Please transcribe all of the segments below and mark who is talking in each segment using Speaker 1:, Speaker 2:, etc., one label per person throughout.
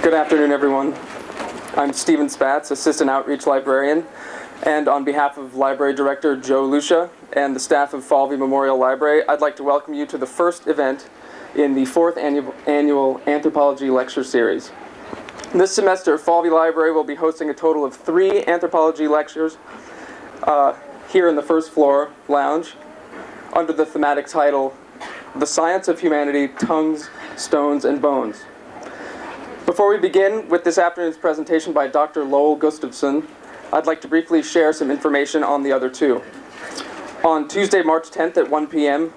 Speaker 1: Good afternoon, everyone. I'm Stephen Spatz, Assistant Outreach Librarian, and on behalf of Library Director Joe Lucia and the staff of Falvey Memorial Library, I'd like to welcome you to the first event in the fourth annual Anthropology Lecture Series. This semester, Falvey Library will be hosting a total of 3 anthropology lectures here in the first floor lounge under the thematic title, The Science of Humanity, Tongues, Stones, and Bones. Before we begin with this afternoon's presentation by Dr. Lowell Gustafson, I'd like to briefly share some information on the other 2. On Tuesday, March 10th at 1 p.m.,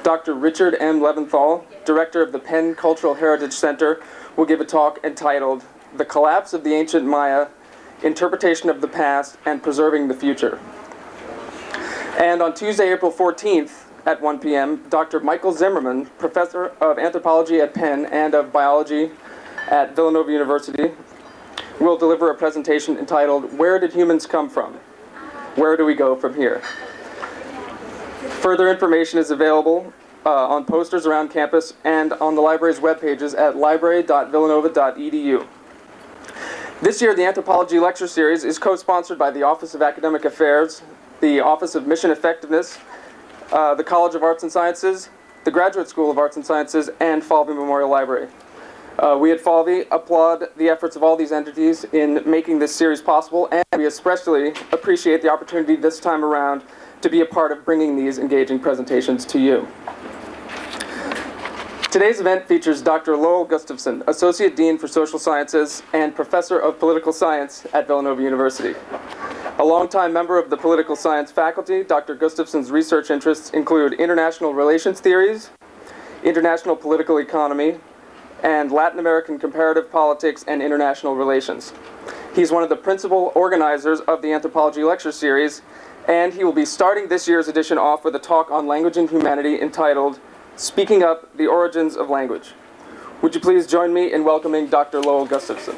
Speaker 1: Dr. Richard M. Leventhal, Director of the Penn Cultural Heritage Center, will give a talk entitled, The Collapse of the Ancient Maya, Interpretation of the Past and Preserving the Future. And on Tuesday, April 14th at 1 p.m., Dr. Michael Zimmerman, Professor of Anthropology at Penn and of Biology at Villanova University, will deliver a presentation entitled, Where Did Humans Come From? Where Do We Go From Here? Further information is available on posters around campus and on the library's web pages at library.villanova.edu. This year, the Anthropology Lecture Series is co-sponsored by the Office of Academic Affairs, the Office of Mission Effectiveness, the College of Arts and Sciences, the Graduate School of Arts and Sciences, and Falvey Memorial Library. We at Falvey applaud the efforts of all these entities in making this series possible, and we especially appreciate the opportunity this time around to be a part of bringing these engaging presentations to you. Today's event features Dr. Lowell Gustafson, Associate Dean for Social Sciences and Professor of Political Science at Villanova University. A longtime member of the political science faculty, Dr. Gustafson's research interests include international relations theories, international political economy, and Latin American comparative politics and international relations. He's one of the principal organizers of the Anthropology Lecture Series, and he will be starting this year's edition off with a talk on language and humanity entitled, Speaking Up, The Origins of Language. Would you please join me in welcoming Dr. Lowell Gustafson.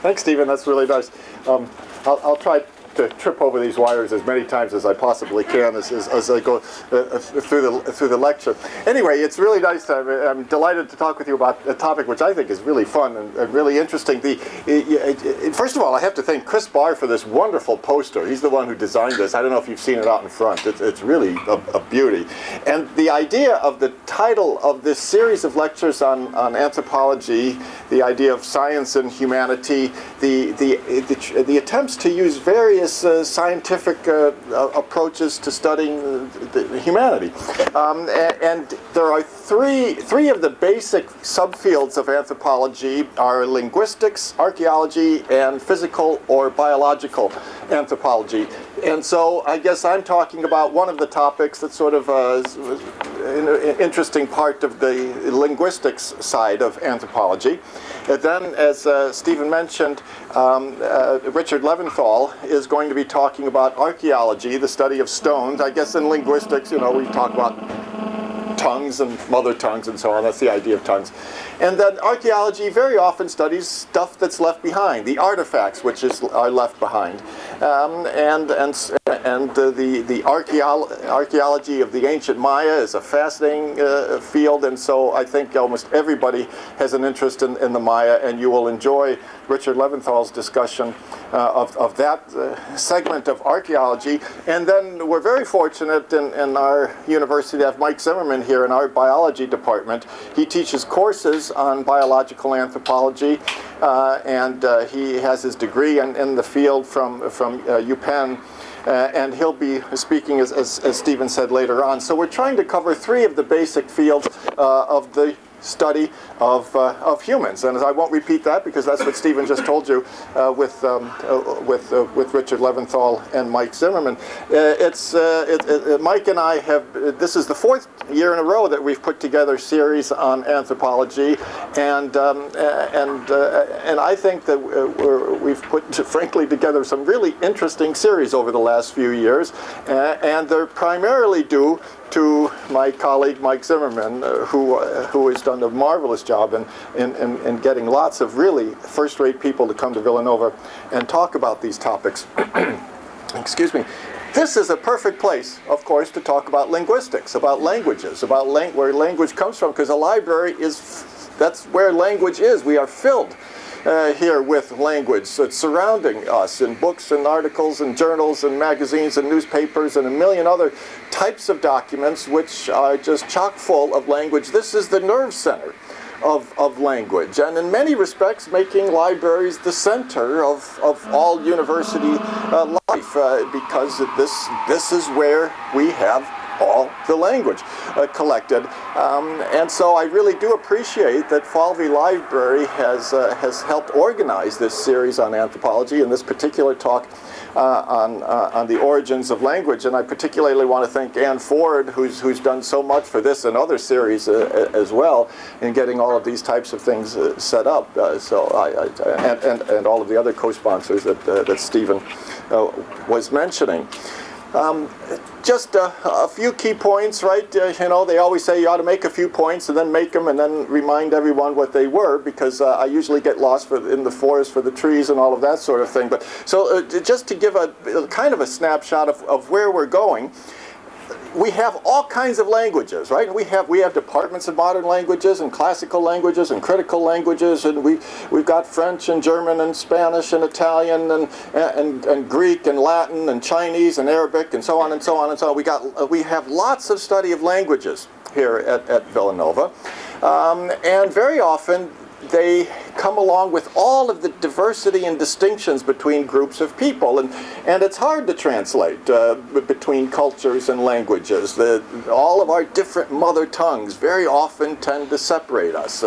Speaker 2: Thanks, Stephen. That's really nice. I'll try to trip over these wires as many times as I possibly can as I go through the lecture. Anyway, it's really nice. I'm delighted to talk with you about a topic which I think is really fun and really interesting. First of all, I have to thank Chris Barr for this wonderful poster. He's the one who designed this. I don't know if you've seen it out in front. It's really a beauty. And the idea of the title of this series of lectures on anthropology, the idea of science and humanity, the attempts to use various scientific approaches to studying humanity. And there are three of the basic subfields of anthropology are linguistics, archaeology, and physical or biological anthropology. And so I guess I'm talking about one of the topics that's sort of an interesting part of the linguistics side of anthropology. And then, as Stephen mentioned, Richard Leventhal is going to be talking about archaeology, the study of stones. I guess in linguistics, we talk about tongues and mother tongues and so on. That's the idea of tongues. And then archaeology very often studies stuff that's left behind, the artifacts which are left behind. And the archaeology of the ancient Maya is a fascinating field, and so I think almost everybody has an interest in the Maya, and you will enjoy Richard Leventhal's discussion of that segment of archaeology. And then we're very fortunate in our university to have Mike Zimmerman here in our biology department. He teaches courses on biological anthropology, and he has his degree in the field from UPenn. And he'll be speaking, as Stephen said, later on. So we're trying to cover 3 of the basic fields of the study of humans. And I won't repeat that because that's what Stephen just told you with Richard Leventhal and Mike Zimmerman. Mike and I have, this is the 4th year in a row that we've put together a series on anthropology, and I think that we've put, frankly, together some really interesting series over the last few years, and they're primarily due to my colleague Mike Zimmerman, who has done a marvelous job in getting lots of really first-rate people to come to Villanova and talk about these topics. Excuse me. This is a perfect place, of course, to talk about linguistics, about languages, about where language comes from, because a library that's where language is. We are filled here with language that's surrounding us in books and articles and journals and magazines and newspapers and a million other types of documents which are just chock full of language. This is the nerve center of language, and in many respects making libraries the center of all university life, because this is where we have all the language collected. And so I really do appreciate that Falvey Library has helped organize this series on anthropology and this particular talk on the origins of language. And I particularly want to thank Ann Ford, who's done so much for this and other series as well in getting all of these types of things set up. And all of the other co-sponsors that Stephen was mentioning. Just a few key points, right? You know, they always say you ought to make a few points and then make them and then remind everyone what they were, because I usually get lost in the forest for the trees and all of that sort of thing. But so just to give a kind of a snapshot of where we're going. We have all kinds of languages, right? We have departments of modern languages and classical languages and critical languages, and we've got French and German and Spanish and Italian and Greek and Latin and Chinese and Arabic and so on and so on and so on. We have lots of study of languages here at Villanova, and very often they come along with all of the diversity and distinctions between groups of people, and it's hard to translate between cultures and languages. All of our different mother tongues very often tend to separate us.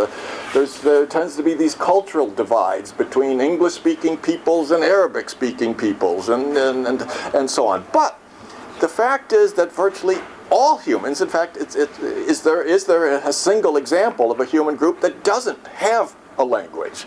Speaker 2: There tends to be these cultural divides between English-speaking peoples and Arabic-speaking peoples, and so on. But the fact is that virtually all humans, in fact, is there a single example of a human group that doesn't have a language?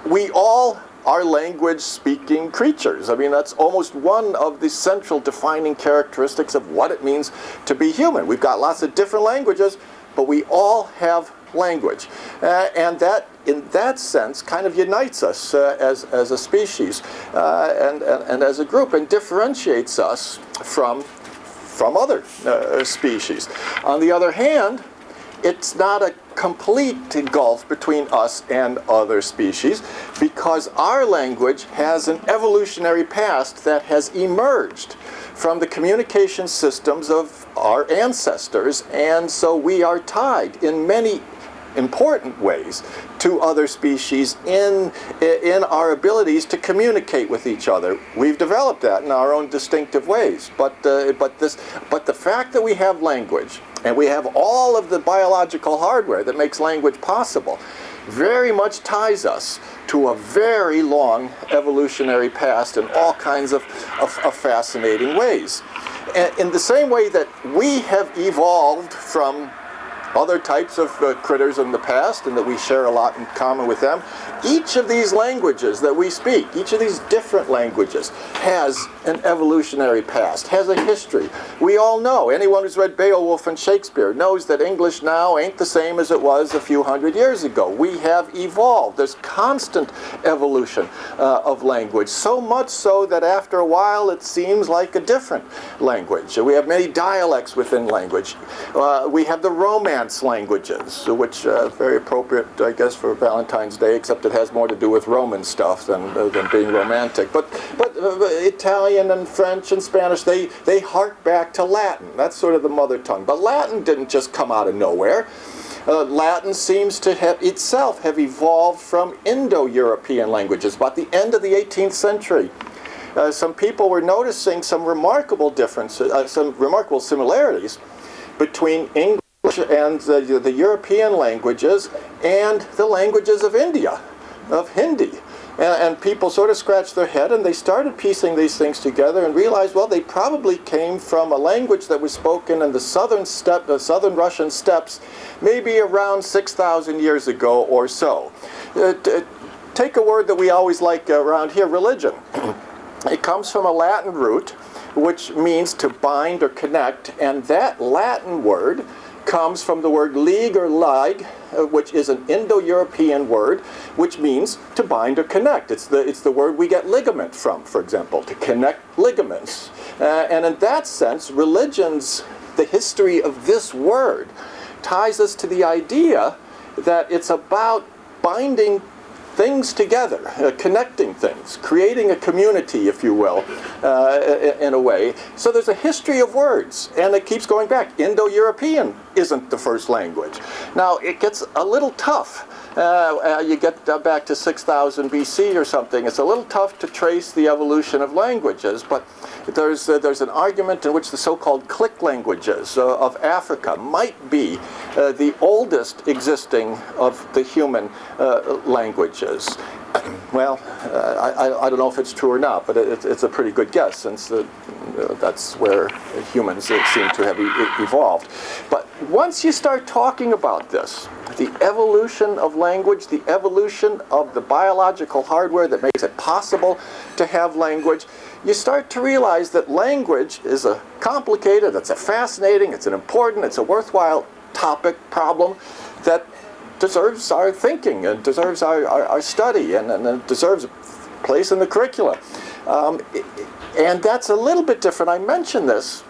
Speaker 2: We all are language-speaking creatures. I mean, that's almost one of the central defining characteristics of what it means to be human. We've got lots of different languages, but we all have language. And that, in that sense, kind of unites us as a species and as a group, and differentiates us from other species. On the other hand, it's not a complete gulf between us and other species, because our language has an evolutionary past that has emerged from the communication systems of our ancestors, and so we are tied in many important ways to other species in our abilities to communicate with each other. We've developed that in our own distinctive ways, but the fact that we have language and we have all of the biological hardware that makes language possible very much ties us to a very long evolutionary past in all kinds of fascinating ways. And in the same way that we have evolved from other types of critters in the past, and that we share a lot in common with them, each of these languages that we speak, each of these different languages, has an evolutionary past, has a history. We all know, anyone who's read Beowulf and Shakespeare knows that English now ain't the same as it was a few hundred years ago. We have evolved. There's constant evolution of language, so much so that after a while it seems like a different language. We have many dialects within language. We have the Romance languages, which very appropriate, I guess, for Valentine's Day, except it has more to do with Roman stuff than being romantic. But Italian and French and Spanish, they hark back to Latin. That's sort of the mother tongue. But Latin didn't just come out of nowhere. Latin seems to have itself have evolved from Indo-European languages. About the end of the 18th century, some people were noticing some remarkable differences, some remarkable similarities between English and the European languages and the languages of India, of Hindi. And people sort of scratched their head and they started piecing these things together and realized, well, they probably came from a language that was spoken in the southern Russian steppes maybe around 6,000 years ago or so. Take a word that we always like around here, religion. It comes from a Latin root, which means to bind or connect, and that Latin word comes from the word lig or lig, which is an Indo-European word, which means to bind or connect. It's the word we get ligament from, for example, to connect ligaments. And in that sense, religion's, the history of this word ties us to the idea that it's about binding things together, connecting things, creating a community, if you will, in a way. So there's a history of words, and it keeps going back. Indo-European isn't the first language. Now, it gets a little tough. You get back to 6,000 BC or something. It's a little tough to trace the evolution of languages, but there's an argument in which the so-called click languages of Africa might be the oldest existing of the human languages. Well, I don't know if it's true or not, but it's a pretty good guess, since that's where humans seem to have evolved. But once you start talking about this, the evolution of language, the evolution of the biological hardware that makes it possible to have language, you start to realize that language is a complicated, it's a fascinating, it's an important, it's a worthwhile topic, problem that deserves our thinking and deserves our study and deserves a place in the curricula. And that's a little bit different. I mention this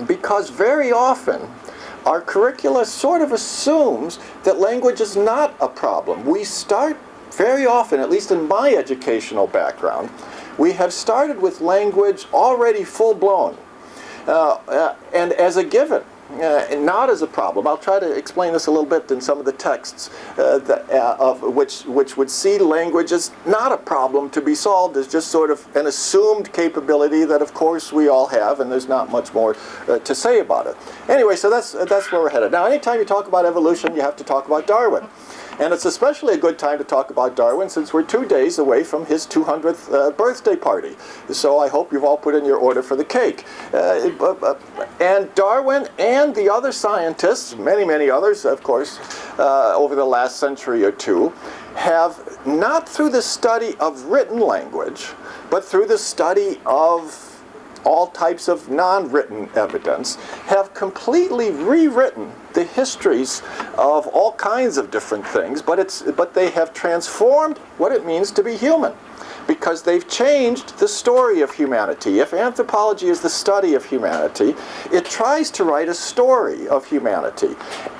Speaker 2: because very often our curricula sort of assumes that language is not a problem. We start very often, at least in my educational background, we have started with language already full-blown and as a given. And not as a problem. I'll try to explain this a little bit in some of the texts which would see language as not a problem to be solved, as just sort of an assumed capability that of course we all have, and there's not much more to say about it. Anyway, so that's where we're headed. Now, anytime you talk about evolution, you have to talk about Darwin. And it's especially a good time to talk about Darwin since we're 2 days away from his 200th birthday party. So I hope you've all put in your order for the cake. And Darwin and the other scientists, many, many others, of course, over the last century or two, have, not through the study of written language, but through the study of all types of non-written evidence, have completely rewritten the histories of all kinds of different things, but they have transformed what it means to be human, because they've changed the story of humanity. If anthropology is the study of humanity, it tries to write a story of humanity.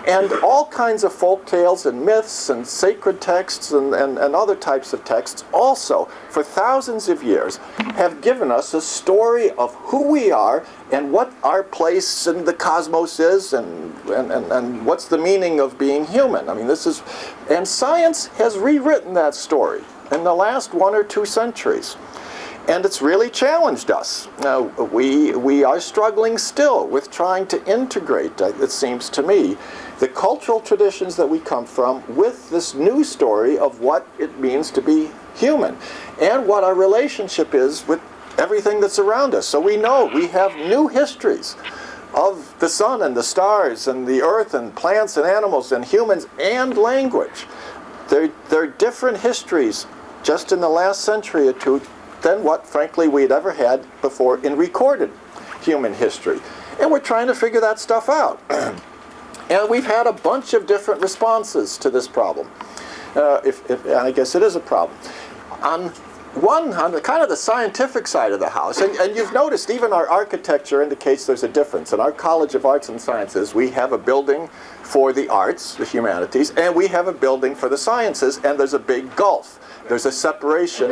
Speaker 2: And all kinds of folk tales and myths and sacred texts and other types of texts also, for thousands of years, have given us a story of who we are and what our place in the cosmos is and what's the meaning of being human. I mean, and science has rewritten that story in the last 1 or 2 centuries. And it's really challenged us. We are struggling still with trying to integrate, it seems to me, the cultural traditions that we come from with this new story of what it means to be human and what our relationship is with everything that's around us. So we know we have new histories of the sun and the stars and the earth and plants and animals and humans and language. They're different histories just in the last century or two than what, frankly, we had ever had before in recorded human history. And we're trying to figure that stuff out. And we've had a bunch of different responses to this problem. And I guess it is a problem. On the kind of the scientific side of the house, and you've noticed even our architecture indicates there's a difference. In our College of Arts and Sciences, we have a building for the arts, the humanities, and we have a building for the sciences, and there's a big gulf. There's a separation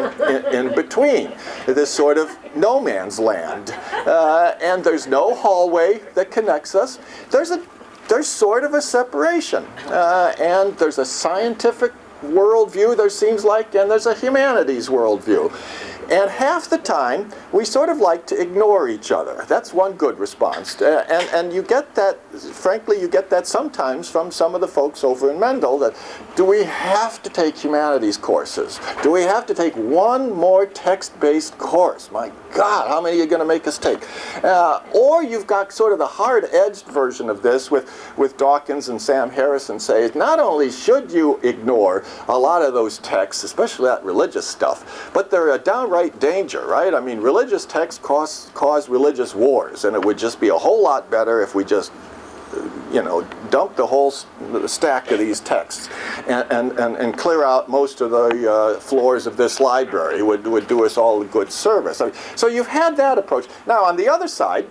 Speaker 2: in between, this sort of no man's land. And there's no hallway that connects us. There's sort of a separation. And there's a scientific worldview, there seems like, and there's a humanities worldview. And half the time, we sort of like to ignore each other. That's one good response. And you get that, frankly, you get that sometimes from some of the folks over in Mendel, that do we have to take humanities courses? Do we have to take one more text-based course? My God, how many are you going to make us take? Or you've got sort of the hard-edged version of this with Dawkins and Sam Harrison say, not only should you ignore a lot of those texts, especially that religious stuff, but they're a downright danger, right? I mean, religious texts cause religious wars, and it would just be a whole lot better if we just, you know, dump the whole stack of these texts and clear out most of the floors of this library. Would do us all a good service. I mean, so you've had that approach. Now, on the other side,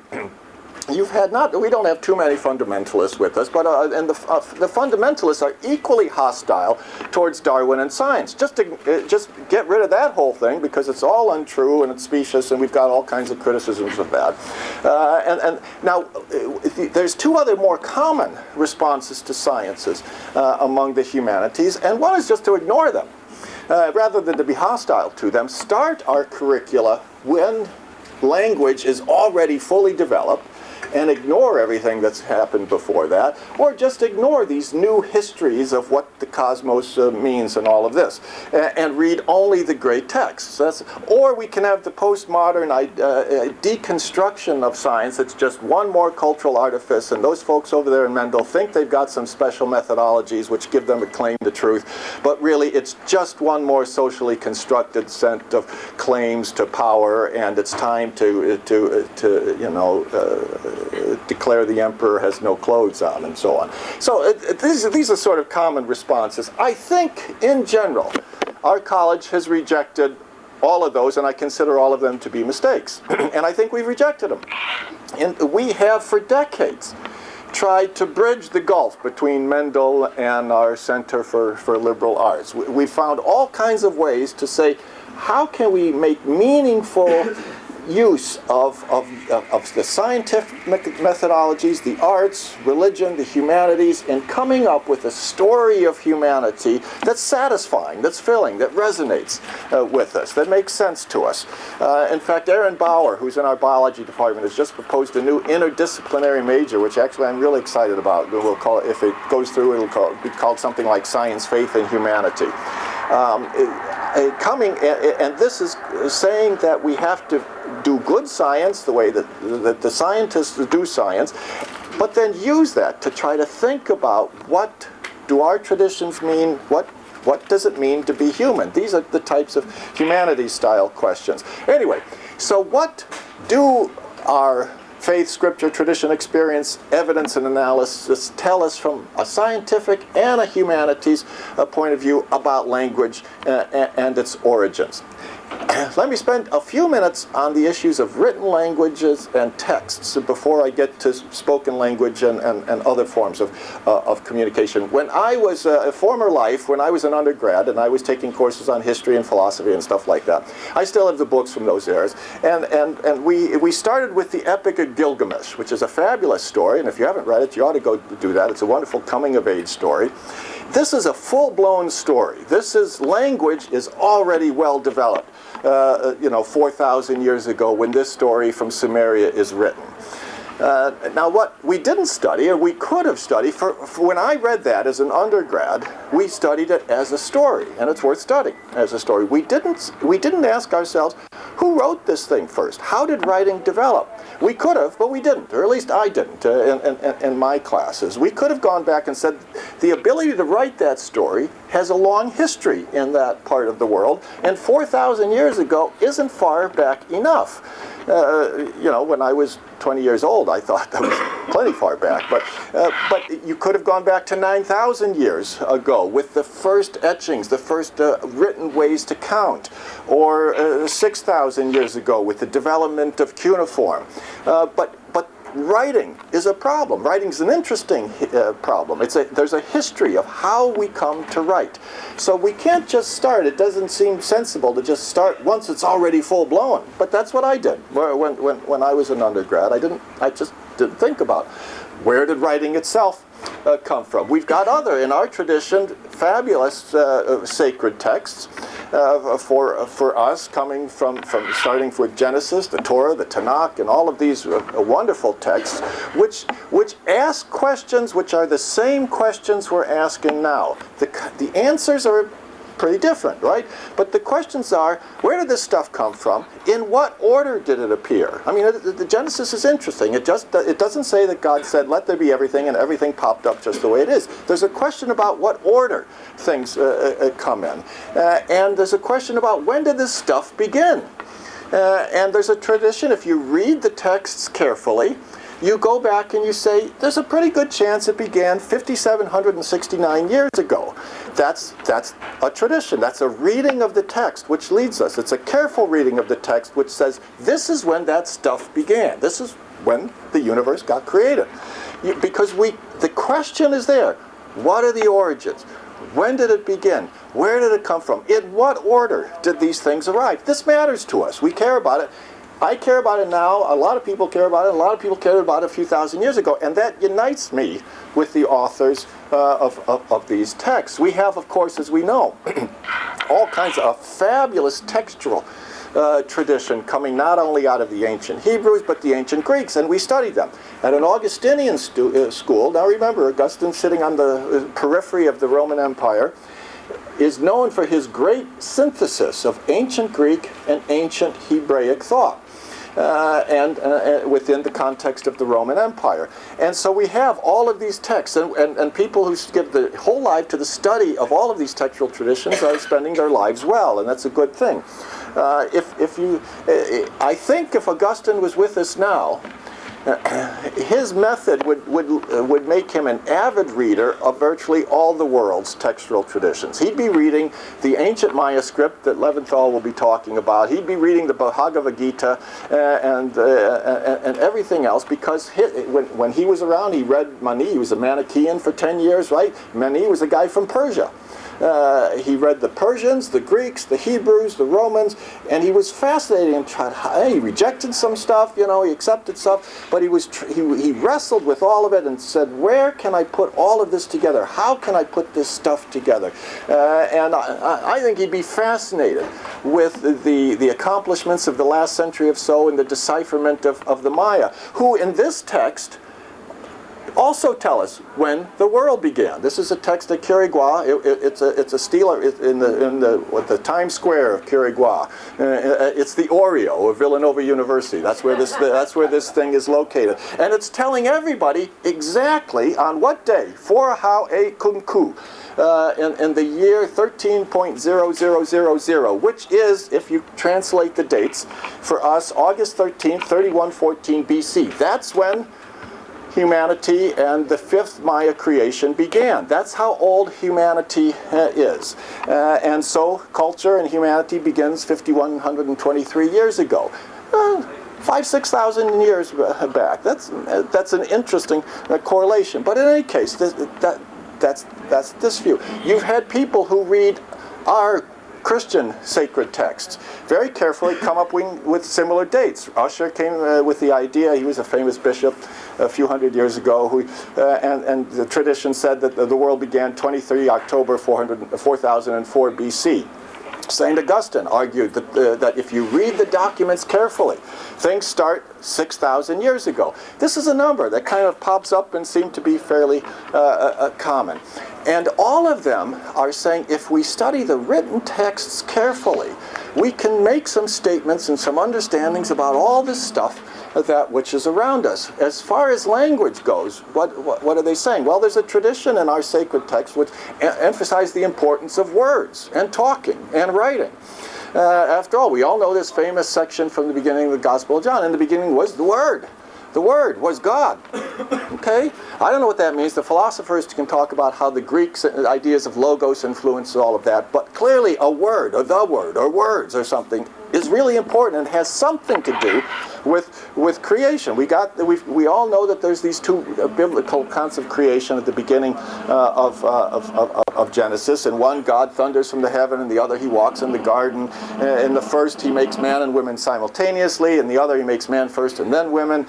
Speaker 2: you've had we don't have too many fundamentalists with us, but and the fundamentalists are equally hostile towards Darwin and science. Just get rid of that whole thing, because it's all untrue and it's specious, and we've got all kinds of criticisms of that. And now there's two other more common responses to sciences among the humanities, and one is just to ignore them rather than to be hostile to them. Start our curricula when language is already fully developed, and ignore everything that's happened before that, or just ignore these new histories of what the cosmos means and all of this, and read only the great texts. Or we can have the postmodern deconstruction of science. It's just one more cultural artifice, and those folks over there in Mendel think they've got some special methodologies which give them a claim to truth, but really it's just one more socially constructed set of claims to power, and it's time to you know, declare the emperor has no clothes on, and so on. So these are sort of common responses. I think, in general, our college has rejected all of those, and I consider all of them to be mistakes. And I think we've rejected them. And we have, for decades, tried to bridge the gulf between Mendel and our Center for Liberal Arts. We found all kinds of ways to say, how can we make meaningful use of the scientific methodologies, the arts, religion, the humanities, in coming up with a story of humanity that's satisfying, that's filling, that resonates with us, that makes sense to us. In fact, Aaron Bauer, who's in our biology department, has just proposed a new interdisciplinary major, which actually I'm really excited about. We'll call it, if it goes through, it'll be called something like Science, Faith, and Humanity. And this is saying that we have to do good science the way that the scientists do science, but then use that to try to think about what do our traditions mean, what does it mean to be human? These are the types of humanities-style questions. Anyway, so what do our faith, scripture, tradition, experience, evidence, and analysis tell us from a scientific and a humanities point of view about language and its origins? Let me spend a few minutes on the issues of written languages and texts before I get to spoken language and other forms of communication. When I was a former life, when I was an undergrad and I was taking courses on history and philosophy and stuff like that, I still have the books from those eras. And we started with the Epic of Gilgamesh, which is a fabulous story, and if you haven't read it, you ought to go do that. It's a wonderful coming-of-age story. This is a full-blown story. Language is already well developed. 4,000 years ago, when this story from Sumeria is written. Now, what we didn't study, or we could have studied, for when I read that as an undergrad, we studied it as a story, and it's worth studying as a story. We didn't ask ourselves, who wrote this thing first? How did writing develop? We could have, but we didn't, or at least I didn't in my classes. We could have gone back and said, the ability to write that story has a long history in that part of the world, and 4,000 years ago isn't far back enough. When I was 20 years old, I thought that was plenty far back. But you could have gone back to 9,000 years ago with the first etchings, the first written ways to count, or 6,000 years ago with the development of cuneiform. But writing is a problem. Writing's an interesting problem. There's a history of how we come to write. So we can't just start. It doesn't seem sensible to just start once it's already full-blown. But that's what I did when I was an undergrad. I just didn't think about where did writing itself come from. We've got in our tradition, fabulous sacred texts. for us, coming from starting with Genesis, the Torah, the Tanakh, and all of these wonderful texts, which ask questions which are the same questions we're asking now. The answers are pretty different, right? But the questions are, where did this stuff come from? In what order did it appear? I mean, the Genesis is interesting. It doesn't say that God said, let there be everything, and everything popped up just the way it is. There's a question about what order things come in. And there's a question about when did this stuff begin? And there's a tradition, if you read the texts carefully, you go back and you say, there's a pretty good chance it began 5,769 years ago. That's a tradition. That's a reading of the text which leads us. It's a careful reading of the text which says, this is when that stuff began. This is when the universe got created. Because the question is there. What are the origins? When did it begin? Where did it come from? In what order did these things arrive? This matters to us. We care about it. I care about it now, a lot of people care about it, a lot of people cared about it a few thousand years ago, and that unites me with the authors of these texts. We have, of course, as we know, all kinds of fabulous textual tradition coming not only out of the ancient Hebrews, but the ancient Greeks, and we study them. At an Augustinian school, now remember, Augustine sitting on the periphery of the Roman Empire, is known for his great synthesis of ancient Greek and ancient Hebraic thought. And within the context of the Roman Empire. And so we have all of these texts, and people who give the whole life to the study of all of these textual traditions are spending their lives well, and that's a good thing. I think if Augustine was with us now, his method would make him an avid reader of virtually all the world's textual traditions. He'd be reading the ancient Maya script that Leventhal will be talking about. He'd be reading the Bhagavad Gita and everything else, because when he was around, he read Mani. He was a Manichaean for 10 years, right? Mani was a guy from Persia. He read the Persians, the Greeks, the Hebrews, the Romans, and he was fascinated and he rejected some stuff, he accepted stuff, but he wrestled with all of it and said, where can I put all of this together? How can I put this stuff together? And I think he'd be fascinated with the accomplishments of the last century or so in the decipherment of the Maya, who in this text also tell us when the world began. This is a text at Quirigua. It's a stele in the Times Square of Quirigua. It's the Oreo of Villanova University. That's where this thing is located, and it's telling everybody exactly on what day, for how a kunku, in the year 13.0000, which is, if you translate the dates for us, August 13th, 3114 BC. That's when humanity and the fifth Maya creation began. That's how old humanity is. And so culture and humanity begins 5,123 years ago. 5,000-6,000 years back. That's an interesting correlation. But in any case, that's this view. You've had people who read our Christian sacred texts very carefully come up with similar dates. Ussher came with the idea. He was a famous bishop a few hundred years ago, and the tradition said that the world began 23 October 4004 BC. St. Augustine argued that if you read the documents carefully, things start 6,000 years ago. This is a number that kind of pops up and seems to be fairly common. And all of them are saying if we study the written texts carefully, we can make some statements and some understandings about all this stuff that which is around us. As far as language goes, what are they saying? Well, there's a tradition in our sacred texts which emphasize the importance of words and talking and writing. After all, we all know this famous section from the beginning of the Gospel of John. In the beginning was the Word. The Word was God. Okay? I don't know what that means. The philosophers can talk about how the Greeks' ideas of logos influence all of that, but clearly a word, or the word, or words, or something is really important and has something to do with creation. We all know that there's these two biblical concepts of creation at the beginning of of Genesis. In one, God thunders from the heaven, and the other, he walks in the garden. In the first, he makes man and women simultaneously. In the other, he makes man first and then women,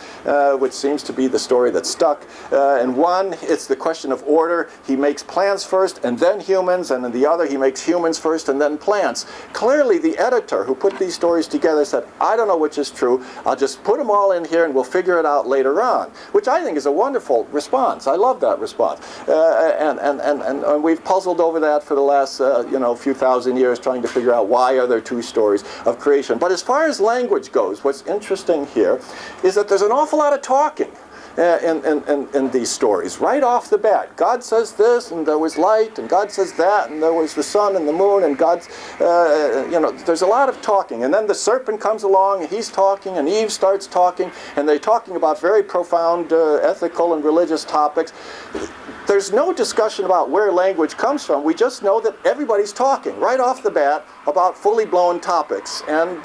Speaker 2: which seems to be the story that stuck. In one, it's the question of order. He makes plants first and then humans, and in the other, he makes humans first and then plants. Clearly, the editor who put these stories together said, I don't know which is true. I'll just put them all in here and we'll figure it out later on, which I think is a wonderful response. I love that response. And we've puzzled over that for the last few thousand years, trying to figure out why are there two stories of creation. But as far as language goes, what's interesting here is that there's an awful lot of talking in these stories right off the bat. God says this, and there was light, and God says that, and there was the sun and the moon, and God's, there's a lot of talking. And then the serpent comes along, and he's talking, and Eve starts talking, and they're talking about very profound ethical and religious topics. There's no discussion about where language comes from. We just know that everybody's talking right off the bat about fully blown topics and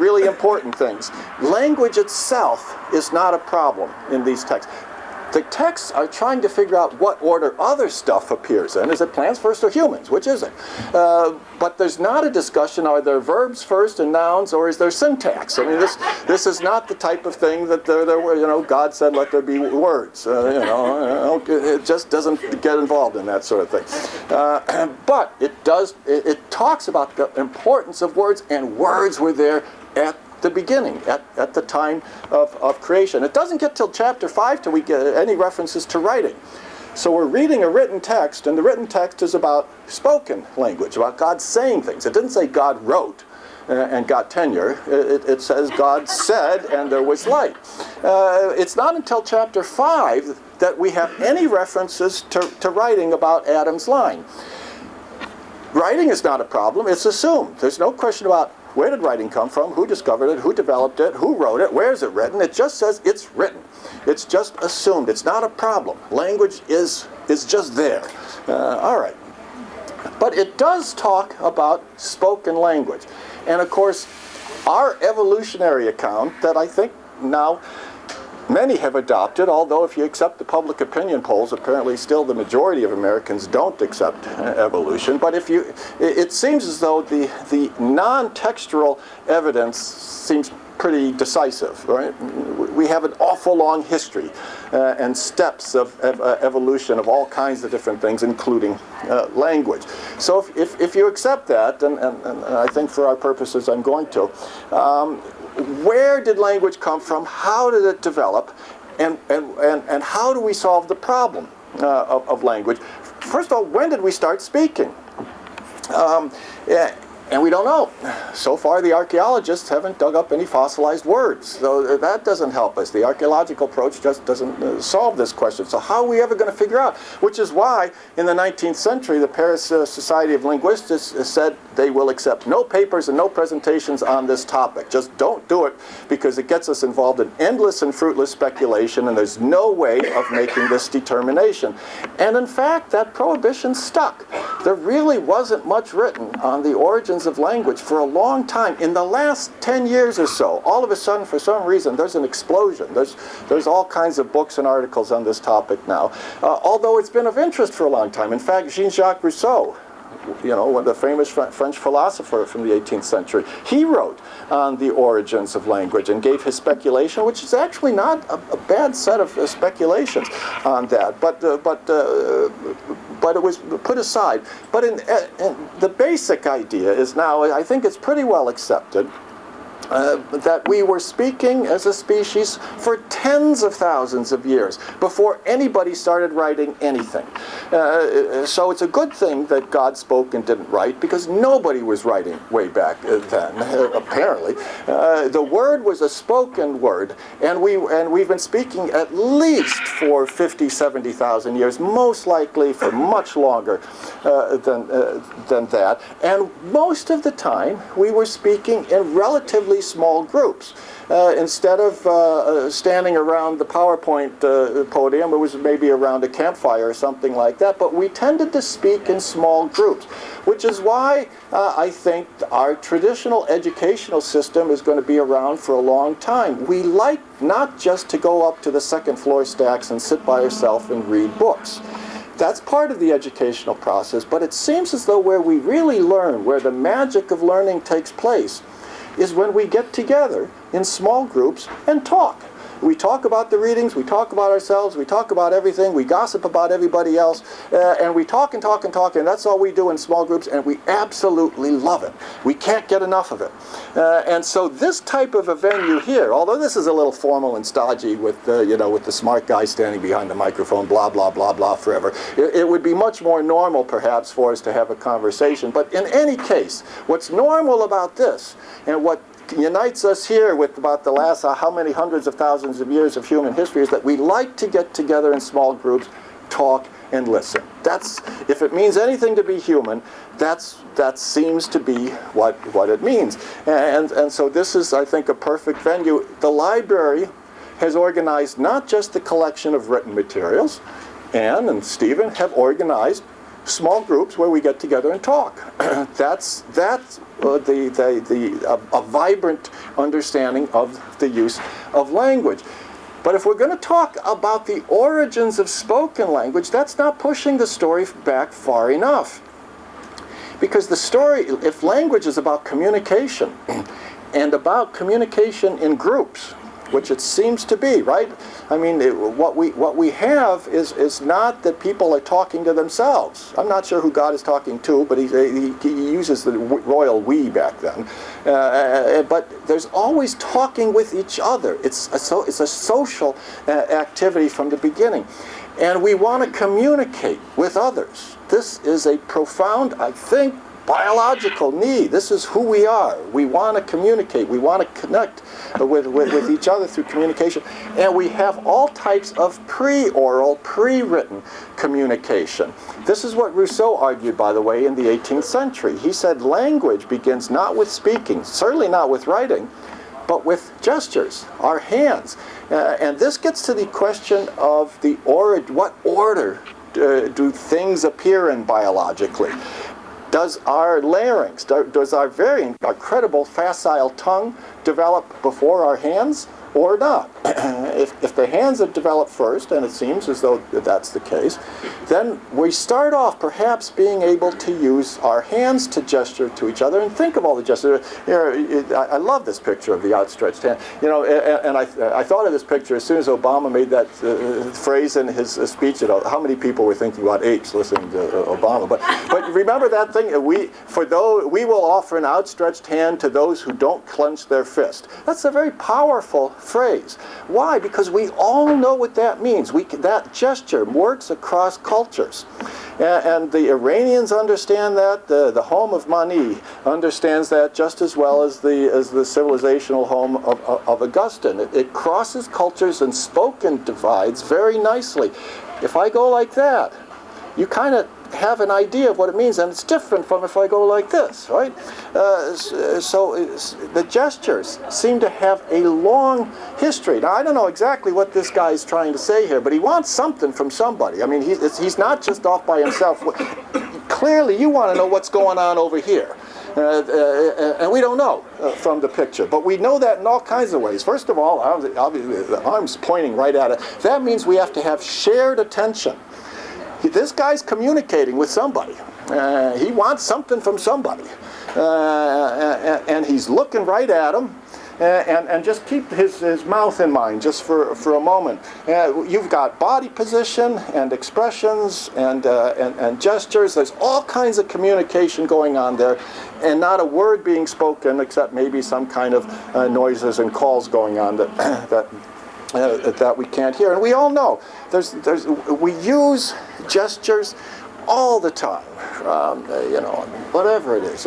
Speaker 2: really important things. Language itself is not a problem in these texts. The texts are trying to figure out what order other stuff appears in. Is it plants first or humans? Which is it? But there's not a discussion, are there verbs first and nouns, or is there syntax? I mean, this is not the type of thing that there were, God said, let there be words. It just doesn't get involved in that sort of thing. But it talks about the importance of words, and words were there at the beginning, at the time of creation. It doesn't get till chapter 5 till we get any references to writing. So we're reading a written text, and the written text is about spoken language, about God saying things. It didn't say God wrote and got tenure. It says God said, and there was light. It's not until chapter 5 that we have any references to writing about Adam's line. Writing is not a problem. It's assumed. There's no question about where did writing come from, who discovered it, who developed it, who wrote it, where is it written. It just says it's written. It's just assumed. It's not a problem. Language is just there. All right. But it does talk about spoken language. And of course, our evolutionary account that I think now many have adopted, although if you accept the public opinion polls, apparently still the majority of Americans don't accept evolution. But it seems as though the non-textual evidence seems pretty decisive, right? We have an awful long history and steps of evolution of all kinds of different things, including language. So if you accept that, and I think for our purposes I'm going to, where did language come from? How did it develop? And how do we solve the problem of language? First of all, when did we start speaking? And we don't know. So far, the archaeologists haven't dug up any fossilized words. So that doesn't help us. The archaeological approach just doesn't solve this question. So how are we ever going to figure out? Which is why, in the 19th century, the Paris Society of Linguistics said they will accept no papers and no presentations on this topic. Just don't do it, because it gets us involved in endless and fruitless speculation, and there's no way of making this determination. And in fact, that prohibition stuck. There really wasn't much written on the origins of language for a long time. In the last 10 years or so, all of a sudden, for some reason, there's an explosion. There's all kinds of books and articles on this topic now, although it's been of interest for a long time. In fact, Jean-Jacques Rousseau, the famous French philosopher from the 18th century, he wrote on the origins of language and gave his speculation, which is actually not a bad set of speculations on that, but it was put aside. But in the basic idea is now, I think it's pretty well accepted, that we were speaking as a species for tens of thousands of years before anybody started writing anything. So it's a good thing that God spoke and didn't write, because nobody was writing way back then, apparently. The word was a spoken word, and we've been speaking at least for 50, 70,000 years, most likely for much longer than that. And most of the time, we were speaking in relatively small groups. Instead of standing around the PowerPoint podium, it was maybe around a campfire or something like that, but we tended to speak in small groups, which is why I think our traditional educational system is going to be around for a long time. We like not just to go up to the second floor stacks and sit by ourselves and read books. That's part of the educational process, but it seems as though where we really learn, where the magic of learning takes place, is when we get together in small groups and talk. We talk about the readings, we talk about ourselves, we talk about everything, we gossip about everybody else, and we talk and talk and talk, and that's all we do in small groups, and we absolutely love it. We can't get enough of it. And so this type of a venue here, although this is a little formal and stodgy with, with the smart guy standing behind the microphone, blah, blah, blah, blah, forever, it would be much more normal, perhaps, for us to have a conversation. But in any case, what's normal about this, and what unites us here with about the last how many hundreds of thousands of years of human history, is that we like to get together in small groups, talk, and listen. That's, if it means anything to be human, that seems to be what it means. And so this is, I think, a perfect venue. The library has organized not just the collection of written materials. Anne and Stephen have organized small groups where we get together and talk. That's a vibrant understanding of the use of language. But if we're going to talk about the origins of spoken language, that's not pushing the story back far enough. Because the story, if language is about communication, and about communication in groups, which it seems to be, right? I mean, what we have is not that people are talking to themselves. I'm not sure who God is talking to, but he uses the royal we back then. But there's always talking with each other. It's a social activity from the beginning. And we want to communicate with others. This is a profound, I think, biological need. This is who we are. We want to communicate. We want to connect with each other through communication. And we have all types of pre-oral, pre-written communication. This is what Rousseau argued, by the way, in the 18th century. He said language begins not with speaking, certainly not with writing, but with gestures, our hands. And this gets to the question of what order do things appear in biologically? Does our larynx, does our very incredible facile tongue develop before our hands or not? If the hands have developed first, and it seems as though that's the case, then we start off perhaps being able to use our hands to gesture to each other. And think of all the gestures. I love this picture of the outstretched hand. And I thought of this picture as soon as Obama made that phrase in his speech. How many people were thinking about apes listening to Obama? But remember that thing. We will offer an outstretched hand to those who don't clench their fist. That's a very powerful phrase. Why? Because we all know what that means. That gesture works across cultures. And the Iranians understand that. The home of Mani understands that just as well as the civilizational home of Augustine. It crosses cultures and spoken divides very nicely. If I go like that, you kind of have an idea of what it means, and it's different from if I go like this, right? So the gestures seem to have a long history. Now, I don't know exactly what this guy is trying to say here, but he wants something from somebody. I mean, he's not just off by himself. Clearly, you want to know what's going on over here. And we don't know from the picture. But we know that in all kinds of ways. First of all, obviously, the arm's pointing right at it. That means we have to have shared attention. This guy's communicating with somebody. He wants something from somebody. And he's looking right at him. And just keep his mouth in mind just for a moment. You've got body position and expressions and gestures. There's all kinds of communication going on there, and not a word being spoken except maybe some kind of noises and calls going on that we can't hear. And we all know we we gestures all the time, whatever it is.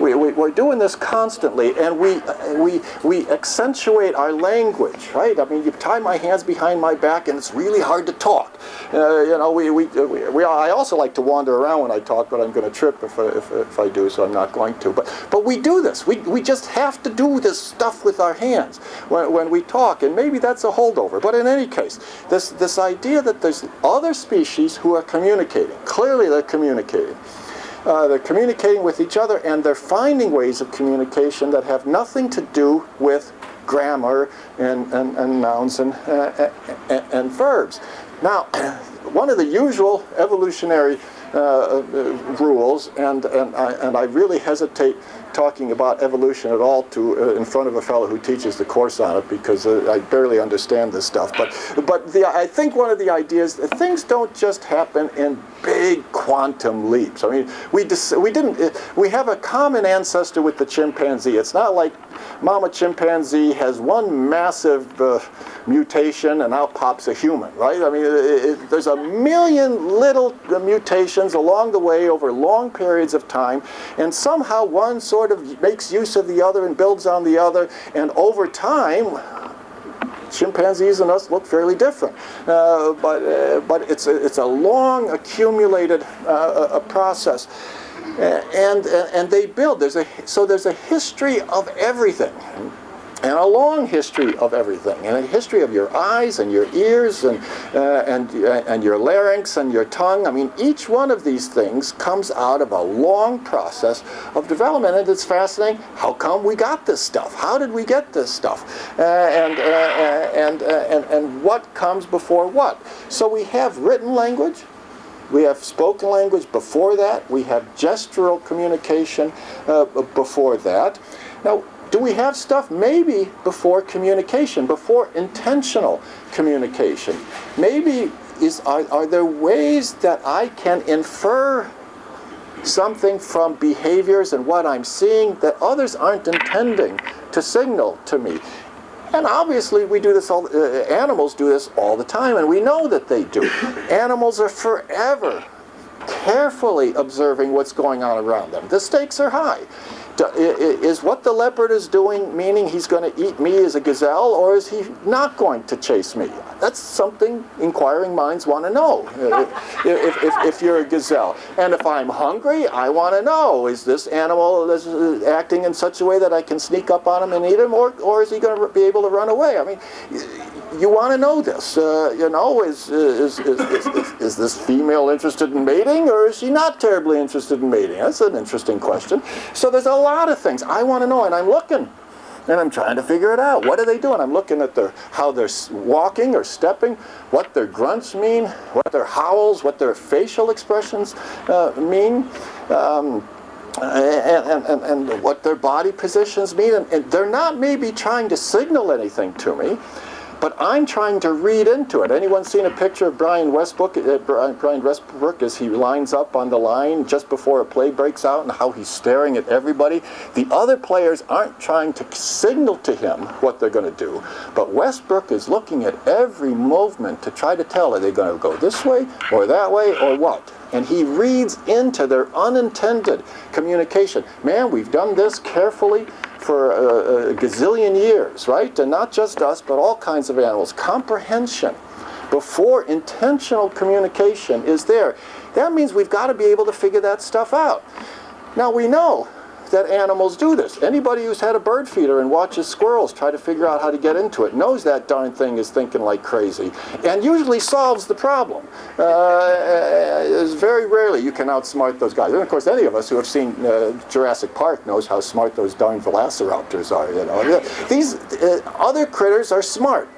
Speaker 2: We're doing this constantly, and we accentuate our language, right? I mean, you tie my hands behind my back, and it's really hard to talk. I also like to wander around when I talk, but I'm going to trip if I do, so I'm not going to. But we do this. We just have to do this stuff with our hands when we talk, and maybe that's a holdover. But in any case, this idea that there's other species who are communicating. Clearly, they're communicating. They're communicating with each other, and they're finding ways of communication that have nothing to do with grammar and nouns and verbs. Now, one of the usual evolutionary rules, and I really hesitate talking about evolution at all in front of a fellow who teaches the course on it, because I barely understand this stuff. But I think one of the ideas that things don't just happen in big quantum leaps. I mean, we have a common ancestor with the chimpanzee. It's not like Mama chimpanzee has one massive mutation and out pops a human, right? I mean, there's a million little mutations along the way over long periods of time, and somehow one sort of makes use of the other and builds on the other, and over time, chimpanzees and us look fairly different. But it's a long accumulated process. And they build. There's a history of everything, and a long history of everything, and a history of your eyes and your ears and your larynx and your tongue. I mean, each one of these things comes out of a long process of development, and it's fascinating. How come we got this stuff? How did we get this stuff? And what comes before what? So we have written language. We have spoken language before that. We have gestural communication before that. Now, do we have stuff maybe before communication, before intentional communication? Maybe are there ways that I can infer something from behaviors and what I'm seeing that others aren't intending to signal to me? And obviously we do this animals do this all the time, and we know that they do. Animals are forever carefully observing what's going on around them. The stakes are high. Is what the leopard is doing meaning he's going to eat me as a gazelle, or is he not going to chase me? That's something inquiring minds want to know, if you're a gazelle. And if I'm hungry, I want to know, is this animal acting in such a way that I can sneak up on him and eat him, or is he going to be able to run away? I mean, you want to know this. You know, is this female interested in mating, or is she not terribly interested in mating? That's an interesting question. So there's a lot of things I want to know, and I'm looking, and I'm trying to figure it out. What are they doing? I'm looking at how they're walking or stepping, what their grunts mean, what their howls, what their facial expressions mean, and what their body positions mean. And they're not maybe trying to signal anything to me, but I'm trying to read into it. Anyone seen a picture of Brian Westbrook as he lines up on the line just before a play breaks out, and how he's staring at everybody? The other players aren't trying to signal to him what they're going to do, but Westbrook is looking at every movement to try to tell, are they going to go this way or that way or what? And he reads into their unintended communication. Man, we've done this carefully for a gazillion years, right? And not just us, but all kinds of animals. Comprehension before intentional communication is there. That means we've got to be able to figure that stuff out. Now, we know that animals do this. Anybody who's had a bird feeder and watches squirrels try to figure out how to get into it knows that darn thing is thinking like crazy, and usually solves the problem. Very rarely you can outsmart those guys. And of course, any of us who have seen Jurassic Park knows how smart those darn velociraptors are. You know, these other critters are smart.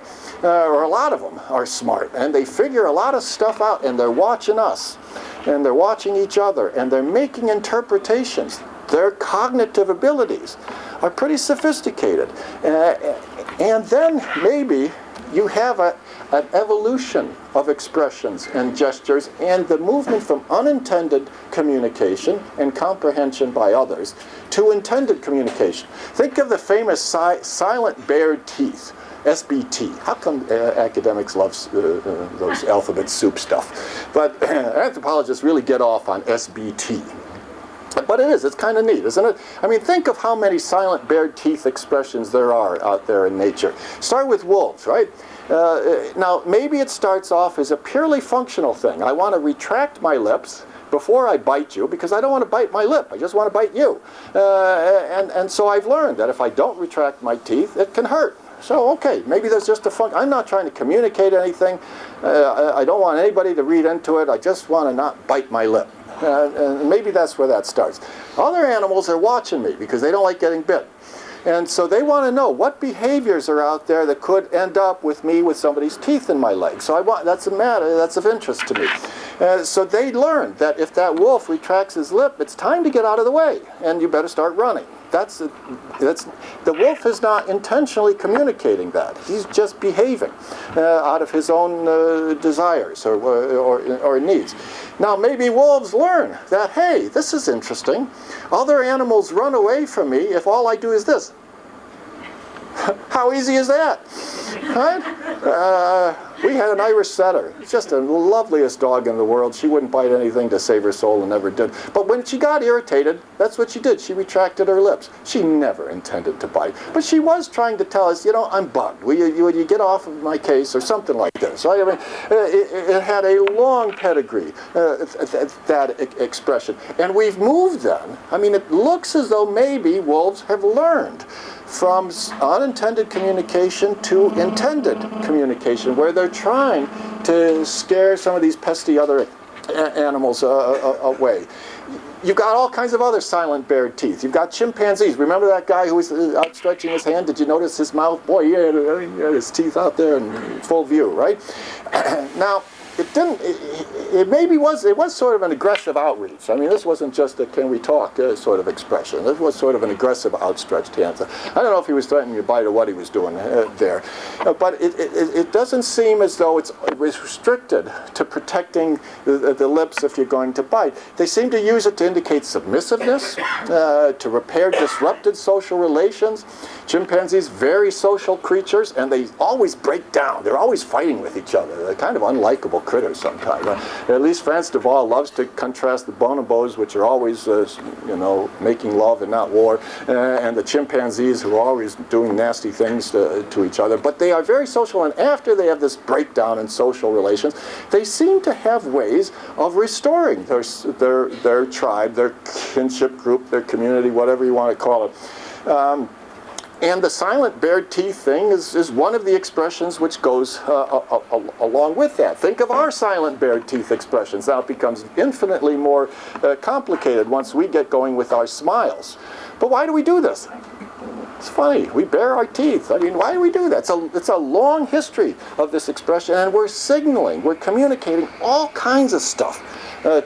Speaker 2: Or a lot of them are smart, and they figure a lot of stuff out, and they're watching us, and they're watching each other, and they're making interpretations. Their cognitive abilities are pretty sophisticated. And then maybe you have an evolution of expressions and gestures, and the movement from unintended communication and comprehension by others to intended communication. Think of the famous silent bared teeth. SBT. How come academics love those alphabet soup stuff? But anthropologists really get off on SBT. But it's kind of neat, isn't it? I mean, think of how many silent bared teeth expressions there are out there in nature. Start with wolves, right? Now, maybe it starts off as a purely functional thing. I want to retract my lips before I bite you, because I don't want to bite my lip. I just want to bite you. And so I've learned that if I don't retract my teeth, it can hurt. So, okay, maybe there's just I'm not trying to communicate anything. I don't want anybody to read into it. I just want to not bite my lip. And maybe that's where that starts. Other animals are watching me because they don't like getting bit. And so they want to know what behaviors are out there that could end up with me with somebody's teeth in my leg. So that's a matter that's of interest to me. So they learned that if that wolf retracts his lip, it's time to get out of the way, and you better start running. The wolf is not intentionally communicating that. He's just behaving out of his own desires or needs. Now, maybe wolves learn that, hey, this is interesting. Other animals run away from me if all I do is this. How easy is that? Right? We had an Irish setter. Just the loveliest dog in the world. She wouldn't bite anything to save her soul and never did. But when she got irritated, that's what she did. She retracted her lips. She never intended to bite. But she was trying to tell us, I'm bugged. Will you get off of my case or something like this? Right? I mean, it had a long pedigree, that expression. And we've moved then. I mean, it looks as though maybe wolves have learned from unintended communication to intended communication, where they're trying to scare some of these pesky other animals away. You've got all kinds of other silent bared teeth. You've got chimpanzees. Remember that guy who was outstretching his hand? Did you notice his mouth? Boy, he had his teeth out there in full view, right? Now, it was sort of an aggressive outreach. I mean, this wasn't just a can we talk sort of expression. This was sort of an aggressive outstretched hand. I don't know if he was threatening to bite or what he was doing there. But it doesn't seem as though it was restricted to protecting the lips if you're going to bite. They seem to use it to indicate submissiveness, to repair disrupted social relations. Chimpanzees, very social creatures, and they always break down. They're always fighting with each other. They're kind of unlikable critters sometimes. At least Franz de Waal loves to contrast the bonobos, which are always, making love and not war, and the chimpanzees who are always doing nasty things to each other. But they are very social, and after they have this breakdown in social relations, they seem to have ways of restoring their tribe, their kinship group, their community, whatever you want to call it. And the silent bared teeth thing is one of the expressions which goes along with that. Think of our silent bared teeth expressions. Now it becomes infinitely more complicated once we get going with our smiles. But why do we do this? It's funny. We bare our teeth. I mean, why do we do that? It's a long history of this expression, and we're signaling, we're communicating all kinds of stuff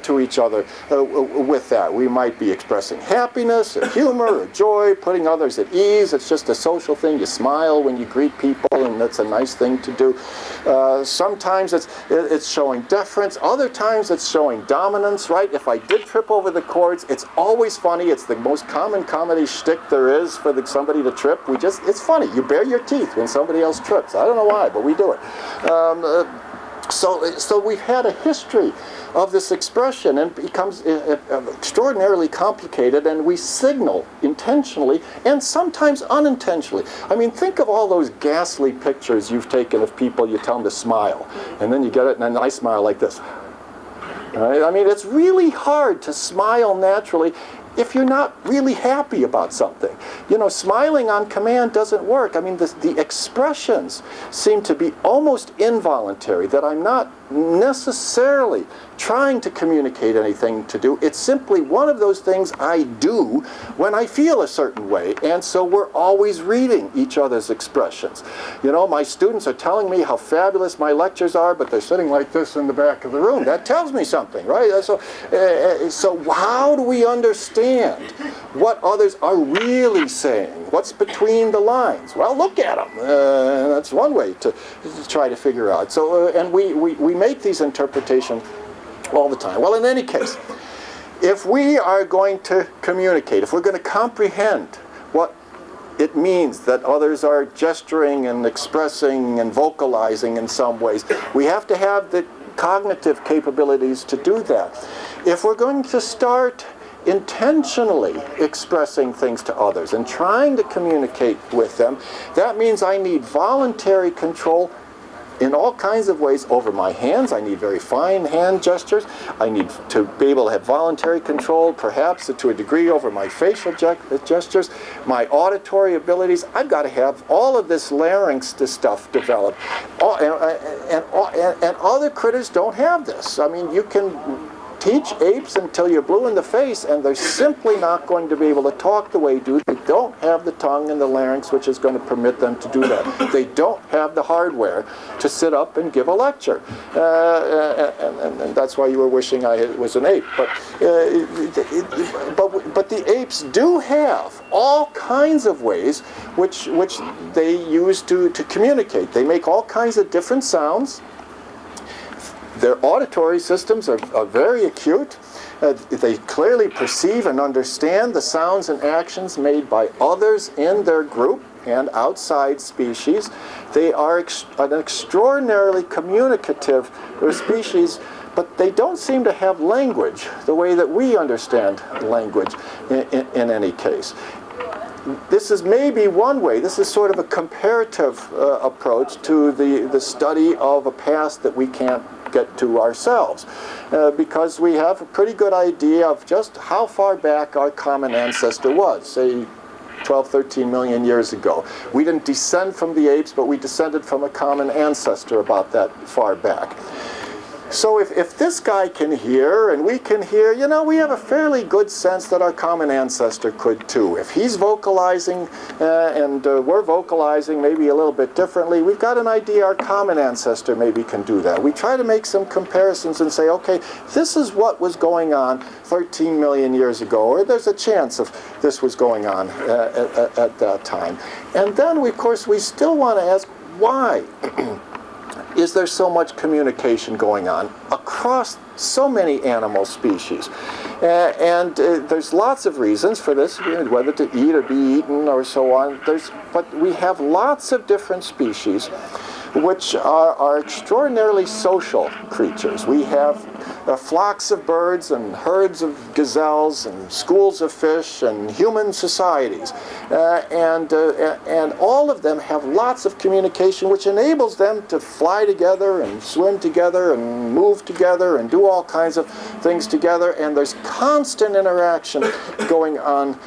Speaker 2: to each other with that. We might be expressing happiness, or humor, or joy, putting others at ease. It's just a social thing. You smile when you greet people, and that's a nice thing to do. Sometimes it's showing deference. Other times it's showing dominance, right? If I did trip over the cords, it's always funny. It's the most common comedy shtick there is for somebody to trip. It's funny. You bare your teeth when somebody else trips. I don't know why, but we do it. So we've had a history of this expression, and it becomes extraordinarily complicated, and we signal intentionally and sometimes unintentionally. I mean, think of all those ghastly pictures you've taken of people. You tell them to smile, and then you get it, and then I smile like this. Right? I mean, it's really hard to smile naturally if you're not really happy about something. Smiling on command doesn't work. I mean, the expressions seem to be almost involuntary, that I'm not necessarily trying to communicate anything to do. It's simply one of those things I do when I feel a certain way, and so we're always reading each other's expressions. My students are telling me how fabulous my lectures are, but they're sitting like this in the back of the room. That tells me something, right? So how do we understand what others are really saying? What's between the lines? Well, look at them. That's one way to try to figure out. So, and we make these interpretations all the time. Well, in any case, if we are going to communicate, if we're going to comprehend what it means that others are gesturing and expressing and vocalizing in some ways, we have to have the cognitive capabilities to do that. If we're going to start intentionally expressing things to others and trying to communicate with them, that means I need voluntary control in all kinds of ways over my hands. I need very fine hand gestures. I need to be able to have voluntary control, perhaps to a degree, over my facial gestures, my auditory abilities. I've got to have all of this larynx stuff developed. And other critters don't have this. I mean, you can teach apes until you're blue in the face, and they're simply not going to be able to talk the way you do. They don't have the tongue and the larynx which is going to permit them to do that. They don't have the hardware to sit up and give a lecture. And that's why you were wishing I was an ape. But the apes do have all kinds of ways which they use to communicate. They make all kinds of different sounds. Their auditory systems are very acute. They clearly perceive and understand the sounds and actions made by others in their group and outside species. They are an extraordinarily communicative species, but they don't seem to have language the way that we understand language in any case. This is maybe one way. This is sort of a comparative approach to the study of a past that we can't get to ourselves, because we have a pretty good idea of just how far back our common ancestor was, say 12, 13 million years ago. We didn't descend from the apes, but we descended from a common ancestor about that far back. So if this guy can hear and we can hear, you know, we have a fairly good sense that our common ancestor could too. If he's vocalizing and we're vocalizing maybe a little bit differently, we've got an idea our common ancestor maybe can do that. We try to make some comparisons and say, okay, this is what was going on 13 million years ago, or there's a chance of this was going on at that time. And then, of course, we still want to ask, why? Is there so much communication going on across so many animal species? And there's lots of reasons for this, whether to eat or be eaten or so on. But we have lots of different species which are extraordinarily social creatures. We have flocks of birds and herds of gazelles and schools of fish and human societies. And all of them have lots of communication which enables them to fly together and swim together and move together and do all kinds of things together. And there's constant interaction going on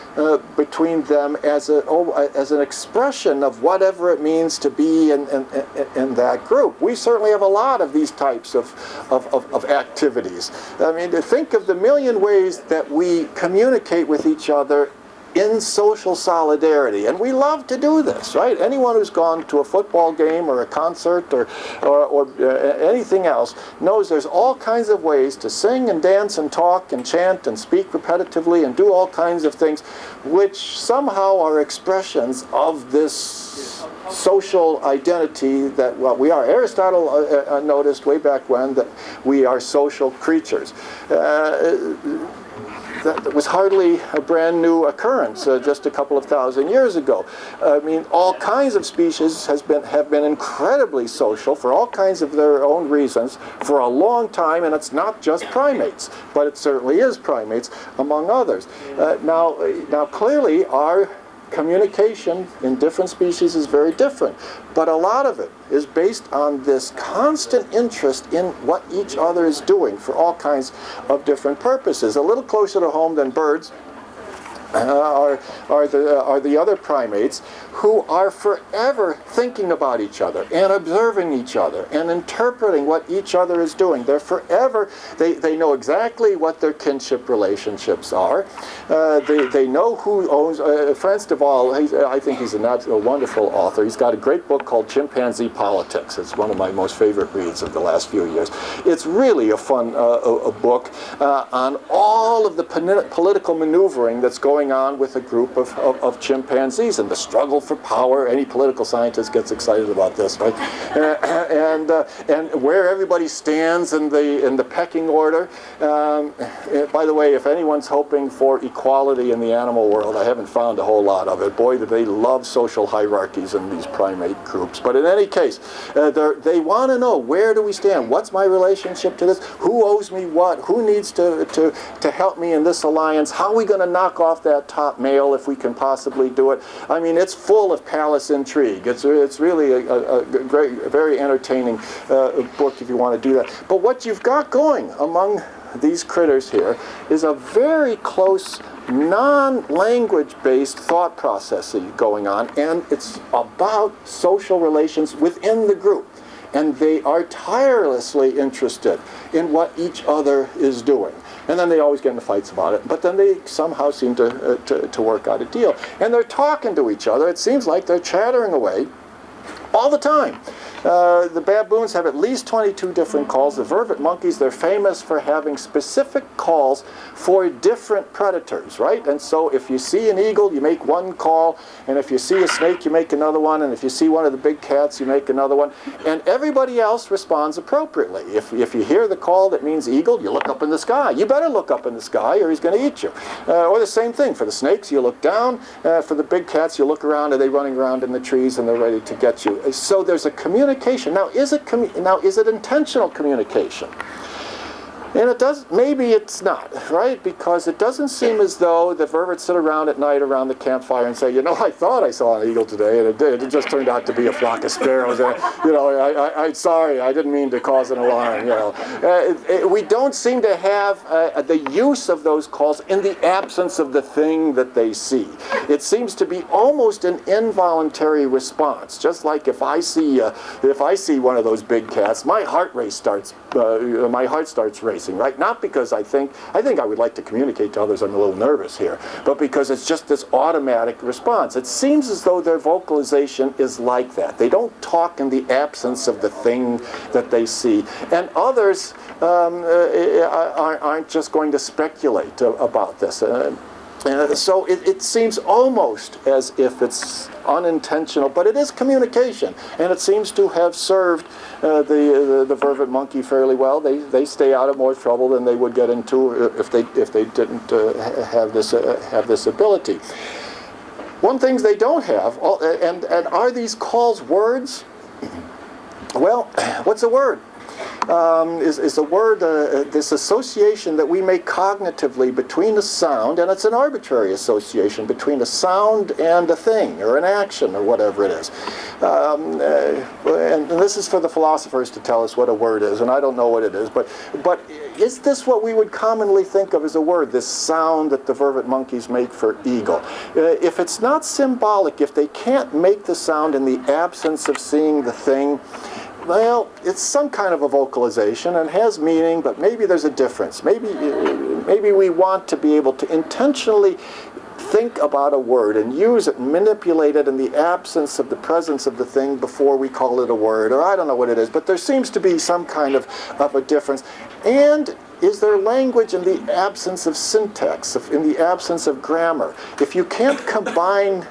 Speaker 2: between them as an expression of whatever it means to be in that group. We certainly have a lot of these types of activities. I mean, to think of the million ways that we communicate with each other in social solidarity, and we love to do this, right? Anyone who's gone to a football game or a concert or anything else knows there's all kinds of ways to sing and dance and talk and chant and speak repetitively and do all kinds of things which somehow are expressions of this social identity that we are. Aristotle noticed way back when that we are social creatures. That was hardly a brand new occurrence just a couple of thousand years ago. I mean, all kinds of species have been incredibly social for all kinds of their own reasons for a long time, and it's not just primates, but it certainly is primates among others. Now clearly our communication in different species is very different, but a lot of it is based on this constant interest in what each other is doing for all kinds of different purposes. A little closer to home than birds are the other primates, who are forever thinking about each other and observing each other and interpreting what each other is doing. They're forever, they know exactly what their kinship relationships are. They know who owns, Franz de Waal, I think he's a wonderful author. He's got a great book called Chimpanzee Politics. It's one of my most favorite reads of the last few years. It's really a fun a book on all of the political maneuvering that's going on with a group of chimpanzees and the struggle for power. Any political scientist gets excited about this, right? And where everybody stands in the pecking order. By the way, if anyone's hoping for equality in the animal world, I haven't found a whole lot of it. Boy, do they love social hierarchies in these primate groups. But in any case, they want to know, where do we stand? What's my relationship to this? Who owes me what? Who needs to help me in this alliance? How are we going to knock off that top male if we can possibly do it? I mean, it's full of palace intrigue. It's really a great, very entertaining book if you want to do that. But what you've got going among these critters here is a very close non-language-based thought processing going on, and it's about social relations within the group. And they are tirelessly interested in what each other is doing. And then they always get into fights about it. But then they somehow seem to work out a deal. And they're talking to each other. It seems like they're chattering away all the time. The baboons have at least 22 different calls. The vervet monkeys, they're famous for having specific calls for different predators, right? And so if you see an eagle, you make one call, and if you see a snake, you make another one, and if you see one of the big cats, you make another one, and everybody else responds appropriately. If you hear the call that means eagle, you look up in the sky. You better look up in the sky or he's going to eat you. Or the same thing, for the snakes, you look down. For the big cats, you look around, and they're running around in the trees, and they're ready to get you. So there's a communication. Now, is it intentional communication? And it does. Maybe it's not, right? Because it doesn't seem as though the vervets sit around at night around the campfire and say, you know, I thought I saw an eagle today, and it did. It just turned out to be a flock of sparrows. You know, I'm sorry, I didn't mean to cause an alarm. You know, we don't seem to have the use of those calls in the absence of the thing that they see. It seems to be almost an involuntary response. Just like if I see one of those big cats, my heart starts racing. Right? Not because I think I would like to communicate to others, I'm a little nervous here, but because it's just this automatic response. It seems as though their vocalization is like that. They don't talk in the absence of the thing that they see. And others aren't just going to speculate about this. So it seems almost as if it's unintentional, but it is communication, and it seems to have served the vervet monkey fairly well. They stay out of more trouble than they would get into if they didn't have this ability. One thing they don't have, and are these calls words? Well, what's a word? Is a word this association that we make cognitively between a sound, and it's an arbitrary association between a sound and a thing or an action or whatever it is. And this is for the philosophers to tell us what a word is, and I don't know what it is, but is this what we would commonly think of as a word, this sound that the vervet monkeys make for eagle? If it's not symbolic, if they can't make the sound in the absence of seeing the thing, well, it's some kind of a vocalization and has meaning, but maybe there's a difference. Maybe we want to be able to intentionally think about a word and use it, manipulate it in the absence of the presence of the thing before we call it a word, or I don't know what it is, but there seems to be some kind of a difference. And is there language in the absence of syntax, in the absence of grammar? If you can't combine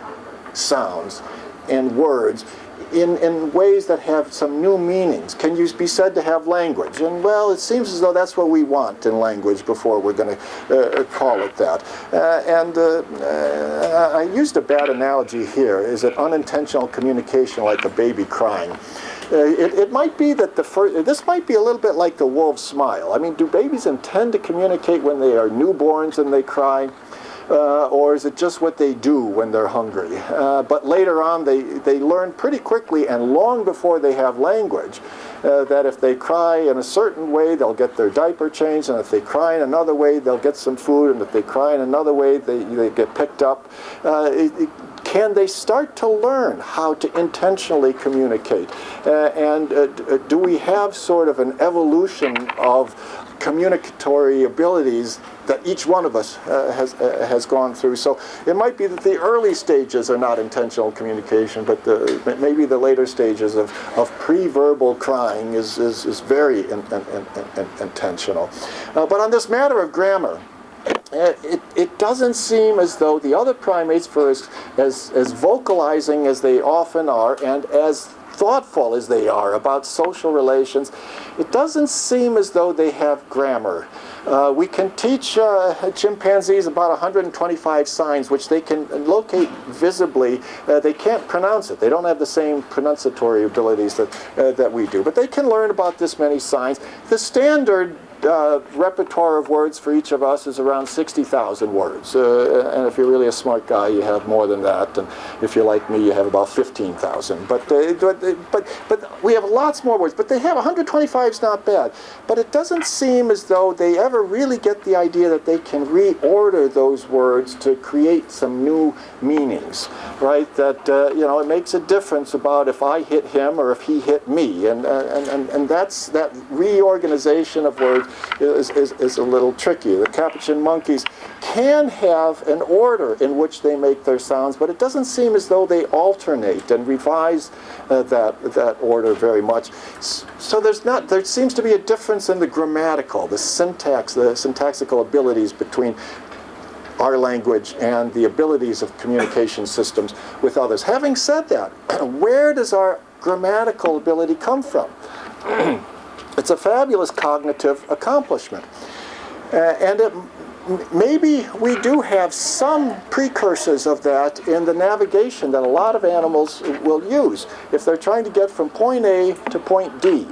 Speaker 2: sounds and words in ways that have some new meanings, can you be said to have language? And well, it seems as though that's what we want in language before we're going to call it that. I used a bad analogy here. Is it unintentional communication like a baby crying? It might be that this might be a little bit like the wolf's smile. I mean, do babies intend to communicate when they are newborns and they cry? Or is it just what they do when they're hungry? But later on, they learn pretty quickly and long before they have language that if they cry in a certain way, they'll get their diaper changed, and if they cry in another way, they'll get some food, and if they cry in another way, they get picked up. Can they start to learn how to intentionally communicate? And do we have sort of an evolution of communicatory abilities that each one of us has gone through? So it might be that the early stages are not intentional communication, but maybe the later stages of pre-verbal crying is very intentional. But on this matter of grammar, it doesn't seem as though the other primates, for as vocalizing as they often are and as thoughtful as they are about social relations, it doesn't seem as though they have grammar. We can teach chimpanzees about 125 signs which they can locate visibly. They can't pronounce it. They don't have the same pronunciatory abilities that we do. But they can learn about this many signs. The standard repertoire of words for each of us is around 60,000 words. And if you're really a smart guy, you have more than that. And if you're like me, you have about 15,000. But we have lots more words. But they have 125 is not bad. But it doesn't seem as though they ever really get the idea that they can reorder those words to create some new meanings, right? That it makes a difference about if I hit him or if he hit me, and that's that reorganization of words is a little tricky. The capuchin monkeys can have an order in which they make their sounds, but it doesn't seem as though they alternate and revise that order very much. So there seems to be a difference in the grammatical, the syntax, the syntactical abilities between our language and the abilities of communication systems with others. Having said that, where does our grammatical ability come from? It's a fabulous cognitive accomplishment. And maybe we do have some precursors of that in the navigation that a lot of animals will use if they're trying to get from point A to point D.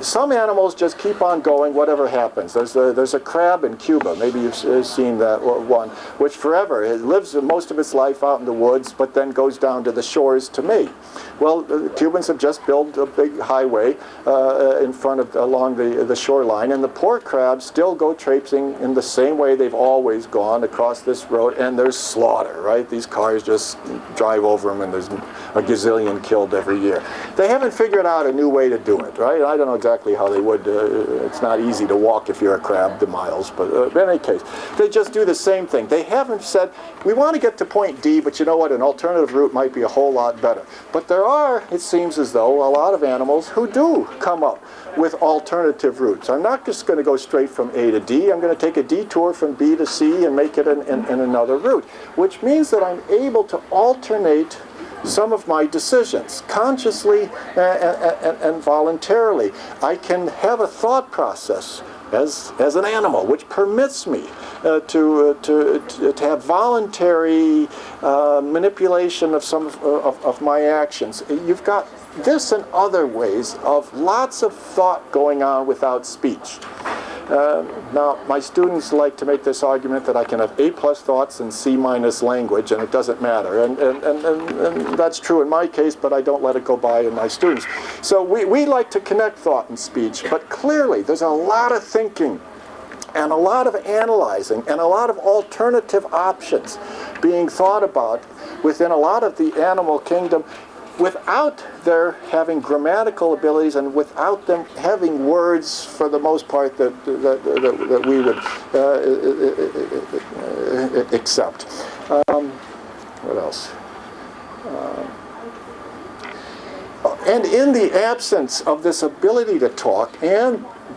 Speaker 2: Some animals just keep on going whatever happens. There's a crab in Cuba, maybe you've seen that one, which forever, it lives most of its life out in the woods, but then goes down to the shores to mate. Well, the Cubans have just built a big highway along the shoreline, and the poor crabs still go traipsing in the same way they've always gone across this road, and there's slaughter, right? These cars just drive over them, and there's a gazillion killed every year. They haven't figured out a new way to do it, right? I don't know exactly how they would. It's not easy to walk if you're a crab the miles, but in any case, they just do the same thing. They haven't said, we want to get to point D, but you know what, an alternative route might be a whole lot better. But there are, it seems as though, a lot of animals who do come up with alternative routes. I'm not just going to go straight from A to D. I'm going to take a detour from B to C and make it in another route, which means that I'm able to alternate some of my decisions, consciously and voluntarily. I can have a thought process as an animal, which permits me to have voluntary manipulation of some of my actions. You've got this and other ways of lots of thought going on without speech. Now, my students like to make this argument that I can have A+ thoughts and C- language, and it doesn't matter. And that's true in my case, but I don't let it go by in my students. So we like to connect thought and speech, but clearly there's a lot of thinking and a lot of analyzing and a lot of alternative options being thought about within a lot of the animal kingdom, without their having grammatical abilities and without them having words, for the most part, that we would accept. What else? And in the absence of this ability to talk,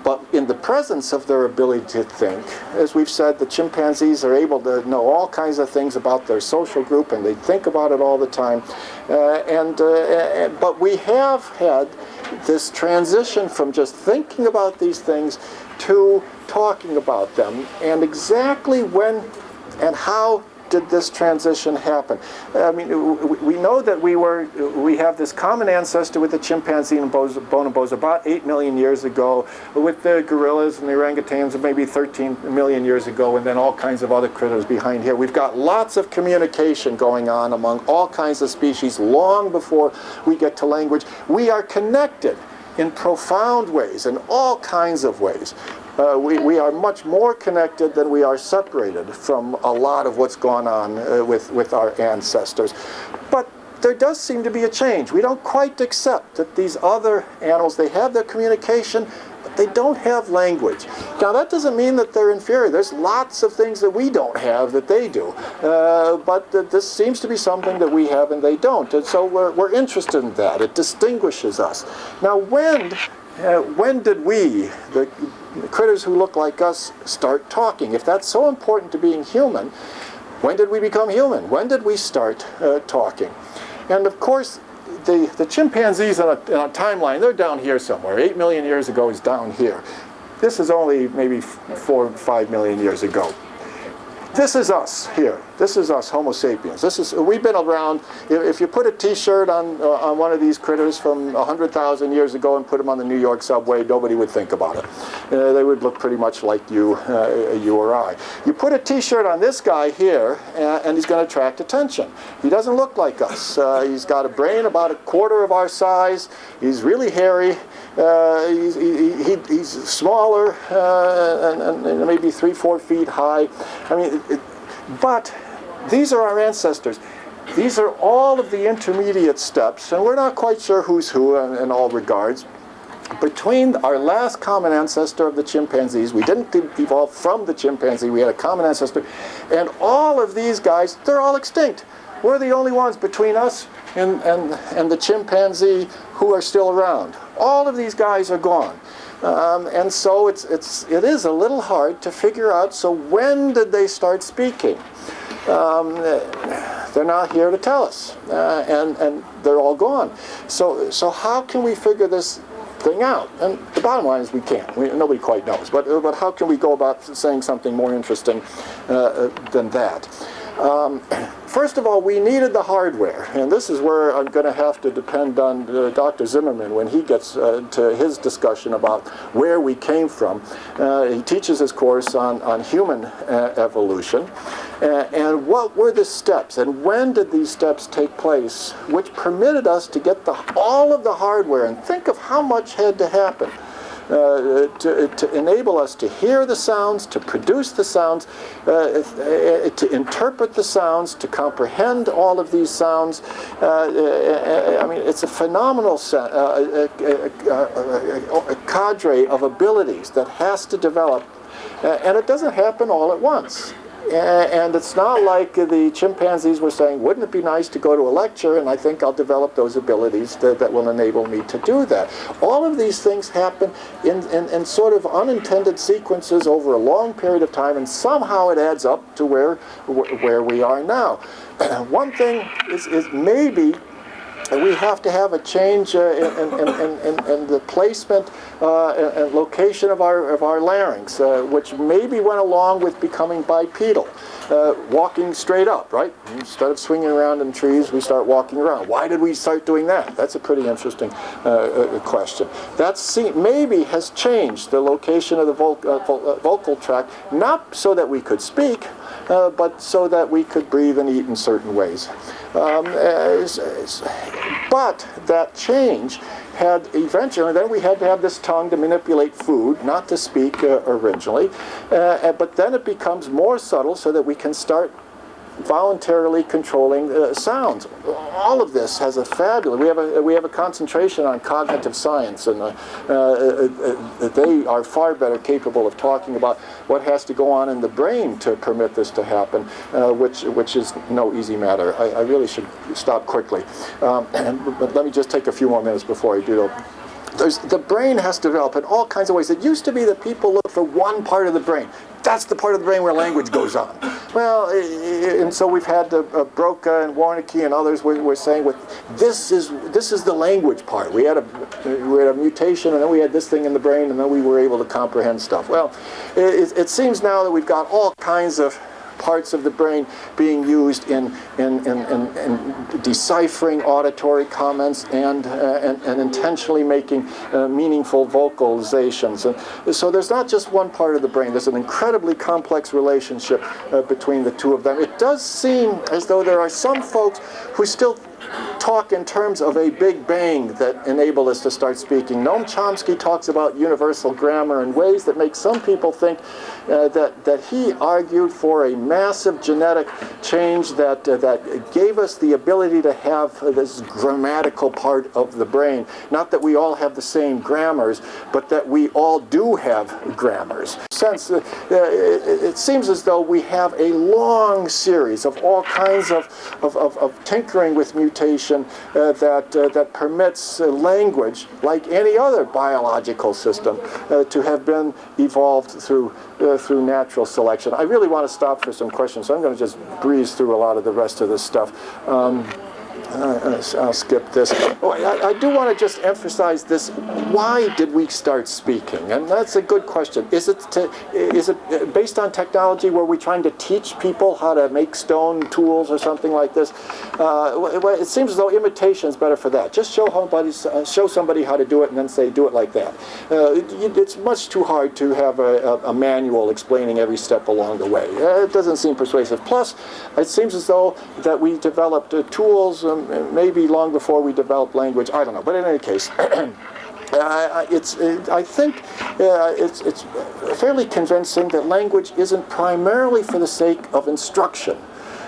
Speaker 2: but in the presence of their ability to think, as we've said, the chimpanzees are able to know all kinds of things about their social group, and they think about it all the time. But we have had this transition from just thinking about these things to talking about them. And exactly when and how did this transition happen? I mean, we know that we have this common ancestor with the chimpanzee and bonobos about 8 million years ago, with the gorillas and the orangutans maybe 13 million years ago, and then all kinds of other critters behind here. We've got lots of communication going on among all kinds of species long before we get to language. We are connected in profound ways, in all kinds of ways. We are much more connected than we are separated from a lot of what's gone on with our ancestors. But there does seem to be a change. We don't quite accept that these other animals, they have their communication, but they don't have language. Now, that doesn't mean that they're inferior. There's lots of things that we don't have that they do. But this seems to be something that we have and they don't. And so we're interested in that. It distinguishes us. Now, when did we, the critters who look like us, start talking? If that's so important to being human, when did we become human? When did we start talking? And of course, the chimpanzees on a timeline, they're down here somewhere. 8 million years ago is down here. This is only maybe 4 or 5 million years ago. This is us here. This is us, Homo sapiens. We've been around. If you put a T-shirt on one of these critters from 100,000 years ago and put them on the New York subway, nobody would think about it. They would look pretty much like you or I. You put a T-shirt on this guy here, and he's going to attract attention. He doesn't look like us. He's got a brain about a quarter of our size. He's really hairy. He's smaller and maybe 3-4 feet high. I mean, but these are our ancestors. These are all of the intermediate steps, and we're not quite sure who's who in all regards. between our last common ancestor of the chimpanzees, we didn't evolve from the chimpanzee, we had a common ancestor, and all of these guys, they're all extinct. We're the only ones between us and the chimpanzee who are still around. All of these guys are gone. And so it is a little hard to figure out, so when did they start speaking? They're not here to tell us, and they're all gone. So how can we figure this thing out? And the bottom line is we can't. Nobody quite knows. But how can we go about saying something more interesting than that? First of all, we needed the hardware, and this is where I'm going to have to depend on Dr. Zimmerman when he gets to his discussion about where we came from. He teaches his course on human evolution, and what were the steps, and when did these steps take place, which permitted us to get all of the hardware, and think of how much had to happen. To enable us to hear the sounds, to produce the sounds, to interpret the sounds, to comprehend all of these sounds. I mean, it's a phenomenal cadre of abilities that has to develop, and it doesn't happen all at once. And it's not like the chimpanzees were saying, wouldn't it be nice to go to a lecture, and I think I'll develop those abilities that will enable me to do that. All of these things happen in sort of unintended sequences over a long period of time, and somehow it adds up to where we are now. One thing is maybe we have to have a change in the placement and location of our larynx, which maybe went along with becoming bipedal, walking straight up, right? Instead of swinging around in trees, we start walking around. Why did we start doing that? That's a pretty interesting question. That maybe has changed the location of the vocal tract, not so that we could speak, but so that we could breathe and eat in certain ways. But that change had eventually, then we had to have this tongue to manipulate food, not to speak originally, but then it becomes more subtle so that we can start voluntarily controlling sounds. All of this has a fabulous, we have a concentration on cognitive science, and they are far better capable of talking about what has to go on in the brain to permit this to happen, which is no easy matter. I really should stop quickly, but let me just take a few more minutes before I do. The brain has to develop in all kinds of ways. It used to be that people look for one part of the brain. That's the part of the brain where language goes on. Well, and so we've had Broca and Warnke and others were saying, this is the language part. We had a mutation, and then we had this thing in the brain, and then we were able to comprehend stuff. Well, it seems now that we've got all kinds of parts of the brain being used in deciphering auditory comments and intentionally making meaningful vocalizations. And so there's not just one part of the brain. There's an incredibly complex relationship between the two of them. It does seem as though there are some folks who still talk in terms of a big bang that enabled us to start speaking. Noam Chomsky talks about universal grammar in ways that make some people think that he argued for a massive genetic change that gave us the ability to have this grammatical part of the brain. Not that we all have the same grammars, but that we all do have grammars. It seems as though we have a long series of all kinds of tinkering with mutation that permits language, like any other biological system, to have been evolved through natural selection. I really want to stop for some questions, so I'm going to just breeze through a lot of the rest of this stuff. I'll skip this. I do want to just emphasize this. Why did we start speaking? And that's a good question. Is it based on technology? Were we trying to teach people how to make stone tools or something like this? It seems as though imitation is better for that. Just show somebody how to do it and then say, do it like that. It's much too hard to have a manual explaining every step along the way. It doesn't seem persuasive. Plus, it seems as though that we developed tools maybe long before we developed language. I don't know. But in any case, I think it's fairly convincing that language isn't primarily for the sake of instruction.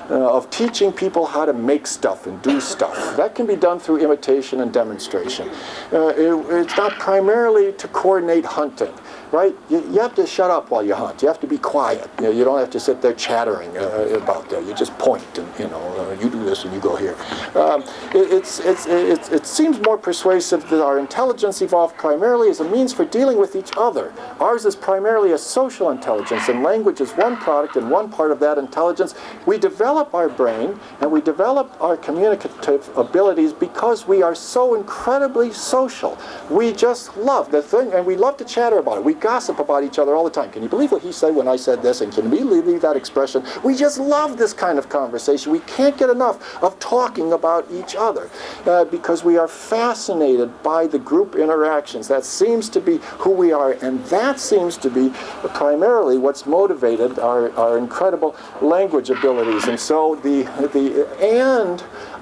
Speaker 2: of teaching people how to make stuff and do stuff. That can be done through imitation and demonstration. It's not primarily to coordinate hunting. Right? You have to shut up while you hunt. You have to be quiet. You don't have to sit there chattering about that. You just point and, you do this and you go here. It seems more persuasive that our intelligence evolved primarily as a means for dealing with each other. Ours is primarily a social intelligence, and language is one product and one part of that intelligence. We develop our brain and we develop our communicative abilities because we are so incredibly social. We just love the thing, and we love to chatter about it. We gossip about each other all the time. Can you believe what he said when I said this? And can you believe that expression? We just love this kind of conversation. We can't get enough of talking about each other because we are fascinated by the group interactions. That seems to be who we are, and that seems to be primarily what's motivated our incredible language abilities. And so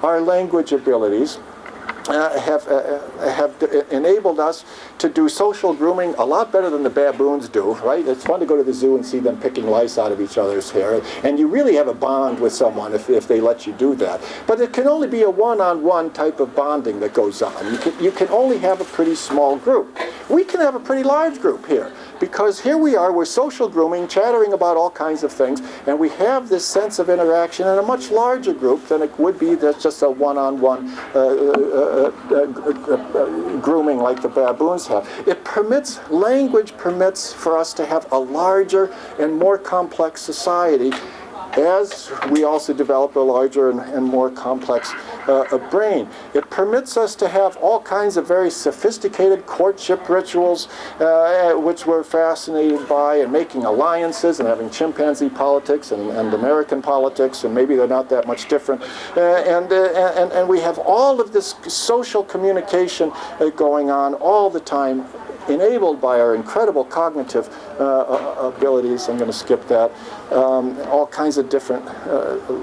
Speaker 2: our language abilities have enabled us to do social grooming a lot better than the baboons do, right? It's fun to go to the zoo and see them picking lice out of each other's hair, and you really have a bond with someone if they let you do that. But it can only be a one-on-one type of bonding that goes on. You can only have a pretty small group. We can have a pretty large group here, because here we are, we're social grooming, chattering about all kinds of things, and we have this sense of interaction in a much larger group than it would be that's just a one-on-one grooming like the baboons have. Language permits for us to have a larger and more complex society as we also develop a larger and more complex brain. It permits us to have all kinds of very sophisticated courtship rituals, which we're fascinated by, and making alliances and having chimpanzee politics and American politics, and maybe they're not that much different. And we have all of this social communication going on all the time, enabled by our incredible cognitive abilities. I'm going to skip that. All kinds of different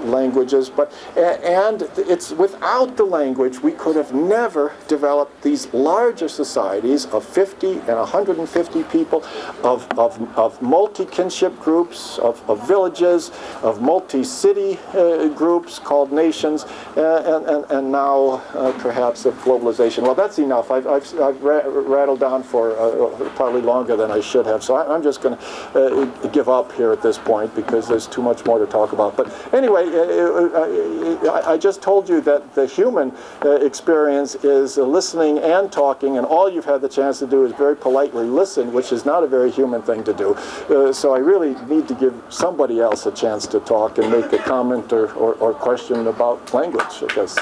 Speaker 2: languages, and it's without the language we could have never developed these larger societies of 50 and 150 people, of multi-kinship groups, of villages, of multi-city groups called nations, and now perhaps of globalization. Well, that's enough. I've rattled on for probably longer than I should have, so I'm just going to give up here at this point, because there's too much more to talk about. But anyway, I just told you that the human experience is listening and talking, and all you've had the chance to do is very politely listen, which is not a very human thing to do. So I really need to give somebody else a chance to talk and make a comment or question about language, I guess.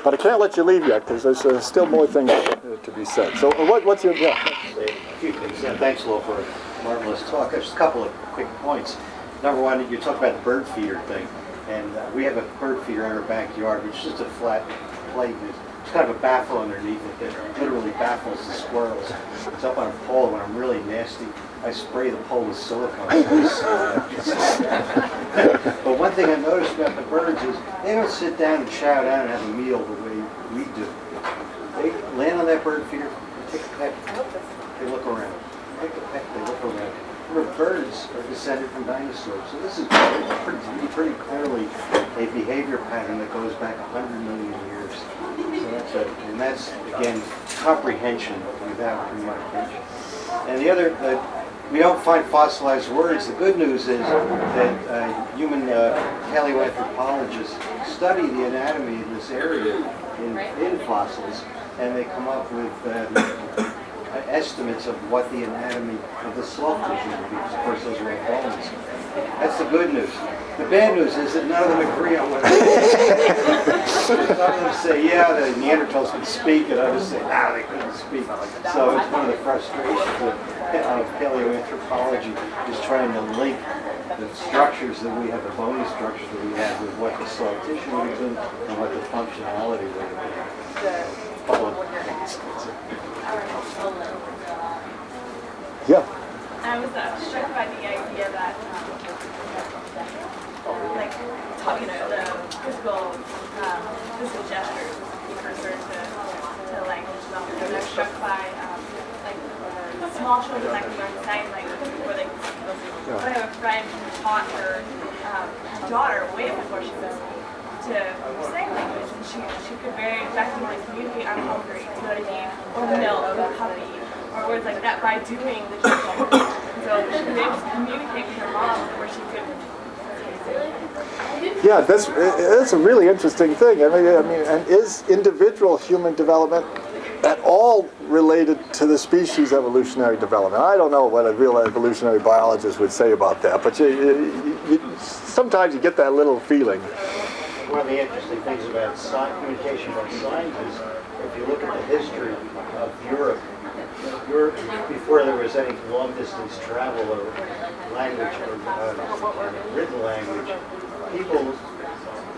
Speaker 2: But I can't let you leave yet, because there's still more things to be said. So what's your... Yeah.
Speaker 3: A few things. Thanks, Lowell, for a marvelous talk. Just a couple of quick points. Number one, you talked about the bird feeder thing. And we have a bird feeder in our backyard, which is just a flat plate. There's kind of a baffle underneath it that literally baffles the squirrels. It's up on a pole. When I'm really nasty, I spray the pole with silicone. But one thing I noticed about the birds is they don't sit down and chow down and have a meal the way we do. They land on that bird feeder, they take a peck, they look around. Take a peck, they look around. Remember, birds are descended from dinosaurs, so this is pretty clearly a behavior pattern that goes back 100 million years. So that's again, comprehension without communication. And the other, we don't find fossilized words. The good news is that human paleoanthropologists study the anatomy in this area in fossils, and they come up with estimates of what the anatomy of the sloth tissue would be. Of course, those are all bones. That's the good news. The bad news is that none of them agree on what it is. Some of them say, yeah, the Neanderthals could speak, and others say, nah, they couldn't speak. So it's one of the frustrations of paleoanthropology is trying to link the structures that we have, the bony structures that we have, with what the sloth tissue would have been and what the functionality would have been.
Speaker 2: Yeah.
Speaker 4: I was struck by the idea that, the physical gestures precursor to language development. I was struck by, small children that can learn sign language before they can speak But I have a friend who taught her daughter way before she was to sign language, and she could very effectively communicate "I'm hungry," you know what I mean, or milk, or puppy, or words like that by doing the gestures. So she was able to communicate with her mom where she could.
Speaker 2: Yeah, that's a really interesting thing. I mean, and is individual human development at all related to the species evolutionary development? I don't know what a real evolutionary biologist would say about that, but sometimes you get that little feeling.
Speaker 3: One of the interesting things about communication by signs is if you look at the history of Europe, before there was any long-distance travel or language or written language, people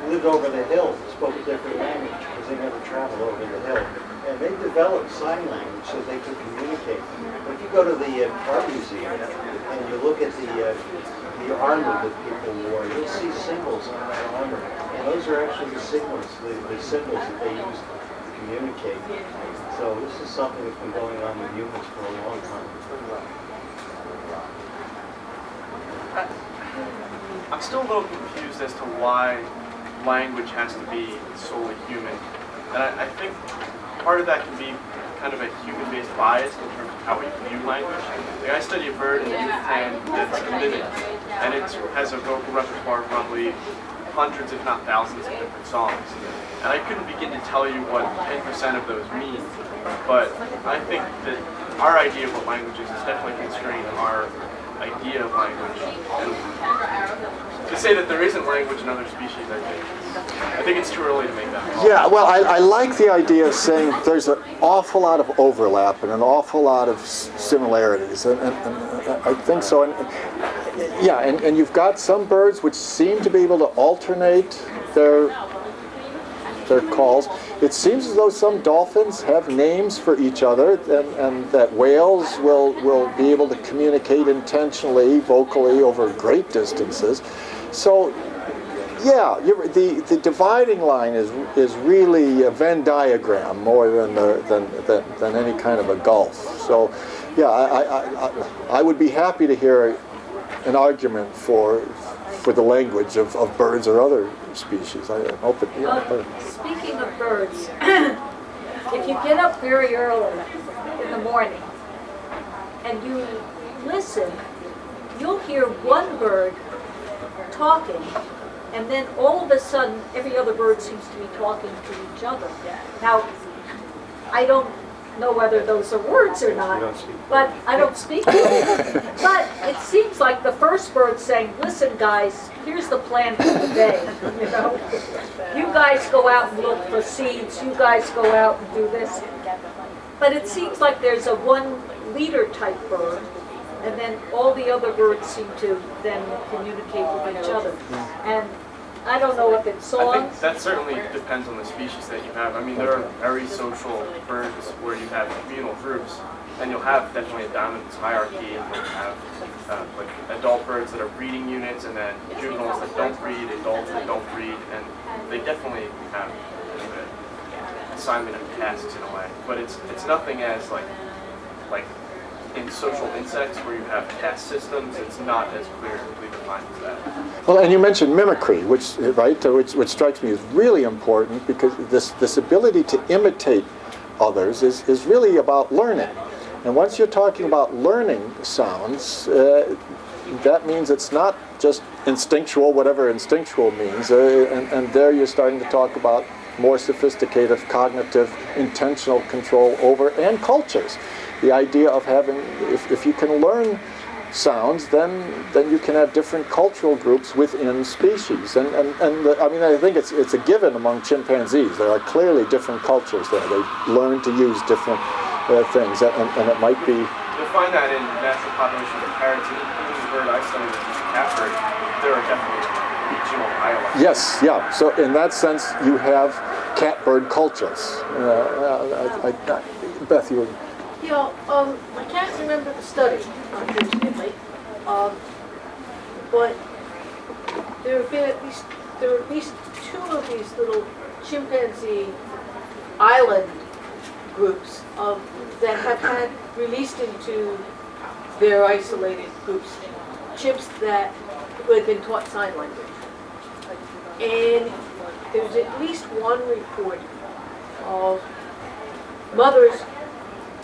Speaker 3: lived over the hill, spoke a different language because they never traveled over the hill. And they developed sign language so they could communicate. If you go to the art museum and you look at the armor that people wore, you'll see symbols on that armor. And those are actually the signals, the symbols that they use to communicate. So this is something that's been going on with humans for a long time.
Speaker 5: I'm still a little confused as to why language has to be solely human. And I think part of that can be kind of a human-based bias in terms of how we view language. Like I study a bird in the youth pen that's a mimic, and it has a vocal repertoire of probably hundreds, if not thousands, of different songs. And I couldn't begin to tell you what 10% of those mean, but I think that our idea of what language is definitely constraining our idea of language. And to say that there isn't language in other species, I think it's too early to make that call.
Speaker 2: Yeah, well, I like the idea of saying there's an awful lot of overlap and an awful lot of similarities, and I think so. And you've got some birds which seem to be able to alternate their calls. It seems as though some dolphins have names for each other, and that whales will be able to communicate intentionally, vocally, over great distances. So, yeah, the dividing line is really a Venn diagram more than any kind of a gulf. So, yeah, I would be happy to hear an argument for the language of birds or other species. I hope it.
Speaker 6: Speaking of birds, if you get up very early in the morning and you listen, you'll hear one bird talking, and then all of a sudden every other bird seems to be talking to each other. Now, I don't know whether those are words or not, but I don't speak to them. But it seems like the first bird saying, "Listen, guys, here's the plan for the day. You know, you guys go out and look for seeds. You guys go out and do this." But it seems like there's a one leader type bird, and then all the other birds seem to then communicate with each other. And I don't know if it's songs.
Speaker 5: I think that certainly depends on the species that you have. I mean, there are very social birds where you have communal groups, and you'll have definitely a dominance hierarchy, and you'll have like adult birds that are breeding units, and then juveniles that don't breed, adults that don't breed, and they definitely have kind of an assignment of tasks in a way. But it's nothing as like in social insects where you have caste systems. It's not as clearly defined as that.
Speaker 2: Well, and you mentioned mimicry, which strikes me as really important, because this ability to imitate others is really about learning. And once you're talking about learning sounds, that means it's not just instinctual, whatever instinctual means, and there you're starting to talk about more sophisticated cognitive intentional control over, and cultures. The idea of having, if you can learn sounds, then you can have different cultural groups within species. And I mean, I think it's a given among chimpanzees. There are clearly different cultures there. They learn to use different things, and it might be.
Speaker 5: You'll find that in natural populations of parrots, and even the bird I studied, which is a catbird, there are definitely regional dialects.
Speaker 2: Yes, yeah. So in that sense, you have catbird cultures. Beth, you were.
Speaker 7: Yeah, I can't remember the study, unfortunately, but there are at least two of these little chimpanzee island groups that have had released into their isolated groups chimps who had been taught sign language. And there's at least one report of mothers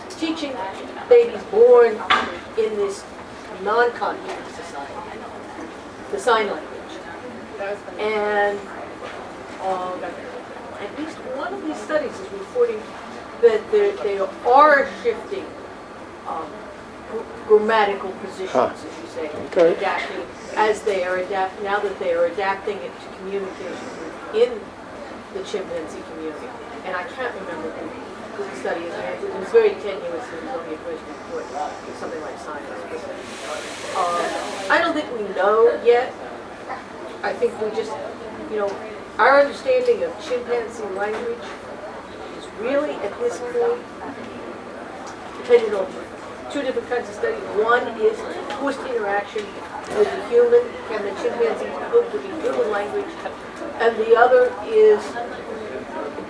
Speaker 7: teaching babies born in this non-contact society the sign language. And at least one of these studies is reporting that they are shifting grammatical positions, as you say, adapting as they are now that they are adapting it to communication in the chimpanzee community. And I can't remember who the study is. It was very tenuous. It was only a first report, something like science. I don't think we know yet. I think we just, our understanding of chimpanzee language is really, at this point, depending on two different kinds of studies. One is forced interaction with the human. Can the chimpanzee cope with the human language? And the other is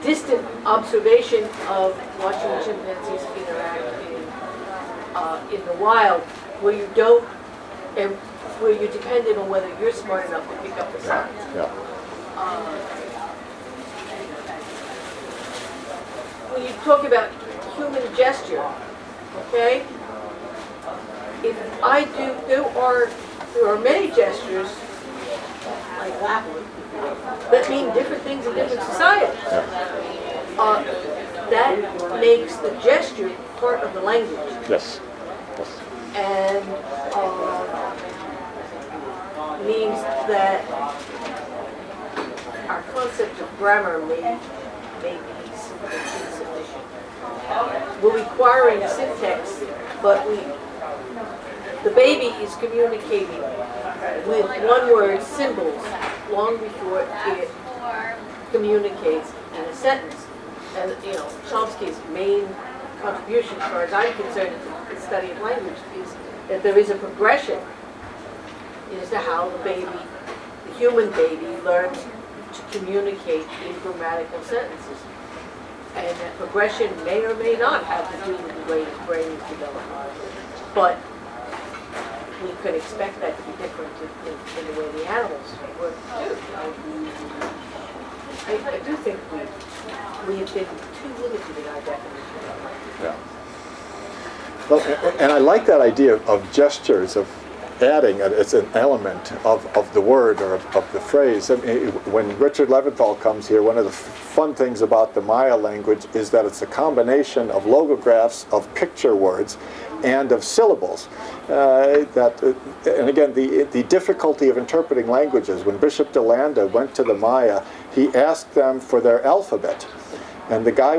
Speaker 7: distant observation of watching chimpanzees interact in the wild, where you don't, and where you're dependent on whether you're smart enough to pick up the signs.
Speaker 2: Yeah.
Speaker 7: When you talk about human gesture, okay, if I do, there are many gestures, like laughing, that mean different things in different societies. That makes the gesture part of the language.
Speaker 2: Yes.
Speaker 7: And means that our concept of grammar may be insufficient. We're requiring syntax, but the baby is communicating with one word, symbols, long before it communicates in a sentence. And Chomsky's main contribution, as far as I'm concerned, to the study of language is that there is a progression as to how the human baby learns to communicate in grammatical sentences. And that progression may or may not have to do with the way his brain is developing. But we could expect that to be different in the way the animals work too. I do think we have been too limited in our definition.
Speaker 2: Yeah. Well, and I like that idea of gestures, of adding it as an element of the word or of the phrase. I mean, when Richard Leventhal comes here, one of the fun things about the Maya language is that it's a combination of logographs, of picture words, and of syllables. And again, the difficulty of interpreting languages. When Bishop de Landa went to the Maya, he asked them for their alphabet. And the guy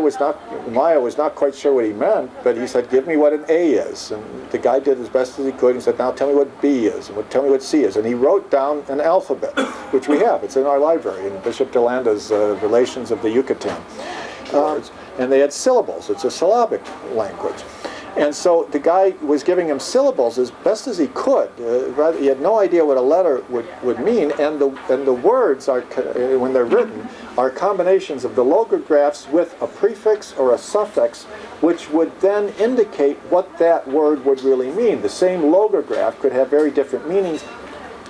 Speaker 2: Maya was not quite sure what he meant, but he said, give me what an A is. And the guy did as best as he could. He said, now tell me what B is, and tell me what C is. And he wrote down an alphabet, which we have. It's in our library, in Bishop de Landa's Relations of the Yucatan. And they had syllables. It's a syllabic language. And so the guy was giving him syllables as best as he could. He had no idea what a letter would mean, and the words are, when they're written, are combinations of the logographs with a prefix or a suffix, which would then indicate what that word would really mean. The same logograph could have very different meanings,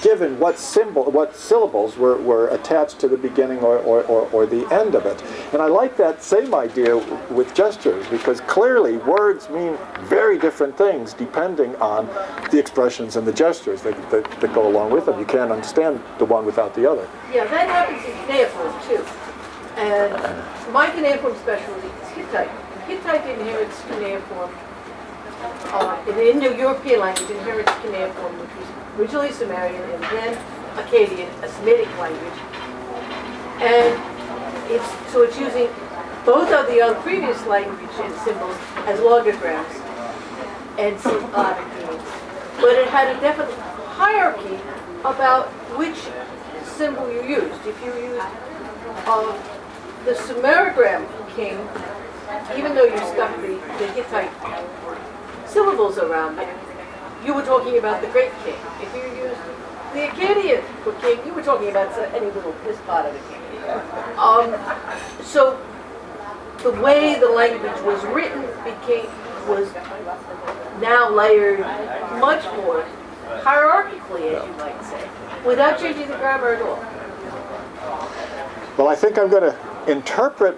Speaker 2: given what syllables were attached to the beginning or the end of it. And I like that same idea with gestures, because clearly words mean very different things depending on the expressions and the gestures that go along with them. You can't understand the one without the other.
Speaker 7: Yeah, that happens in cuneiform too. And my cuneiform specialty is Hittite. Hittite inherits cuneiform. In the Indo-European language inherits cuneiform, which was originally Sumerian and then Akkadian, a Semitic language. And it's using both of the previous language and symbols as logograms and syllabic meanings. But it had a definite hierarchy about which symbol you used. If you used the Sumerigram king, even though you stuck the Hittite syllables around it, you were talking about the great king. If you used the Akkadian for king, you were talking about any little piss pot of a king. So the way the language was written was now layered much more hierarchically, as you might say, without changing the grammar at all.
Speaker 2: Well, I think I'm going to interpret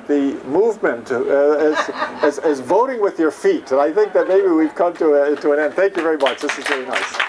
Speaker 2: the movement as voting with your feet. And I think that maybe we've come to an end. Thank you very much. This is really nice.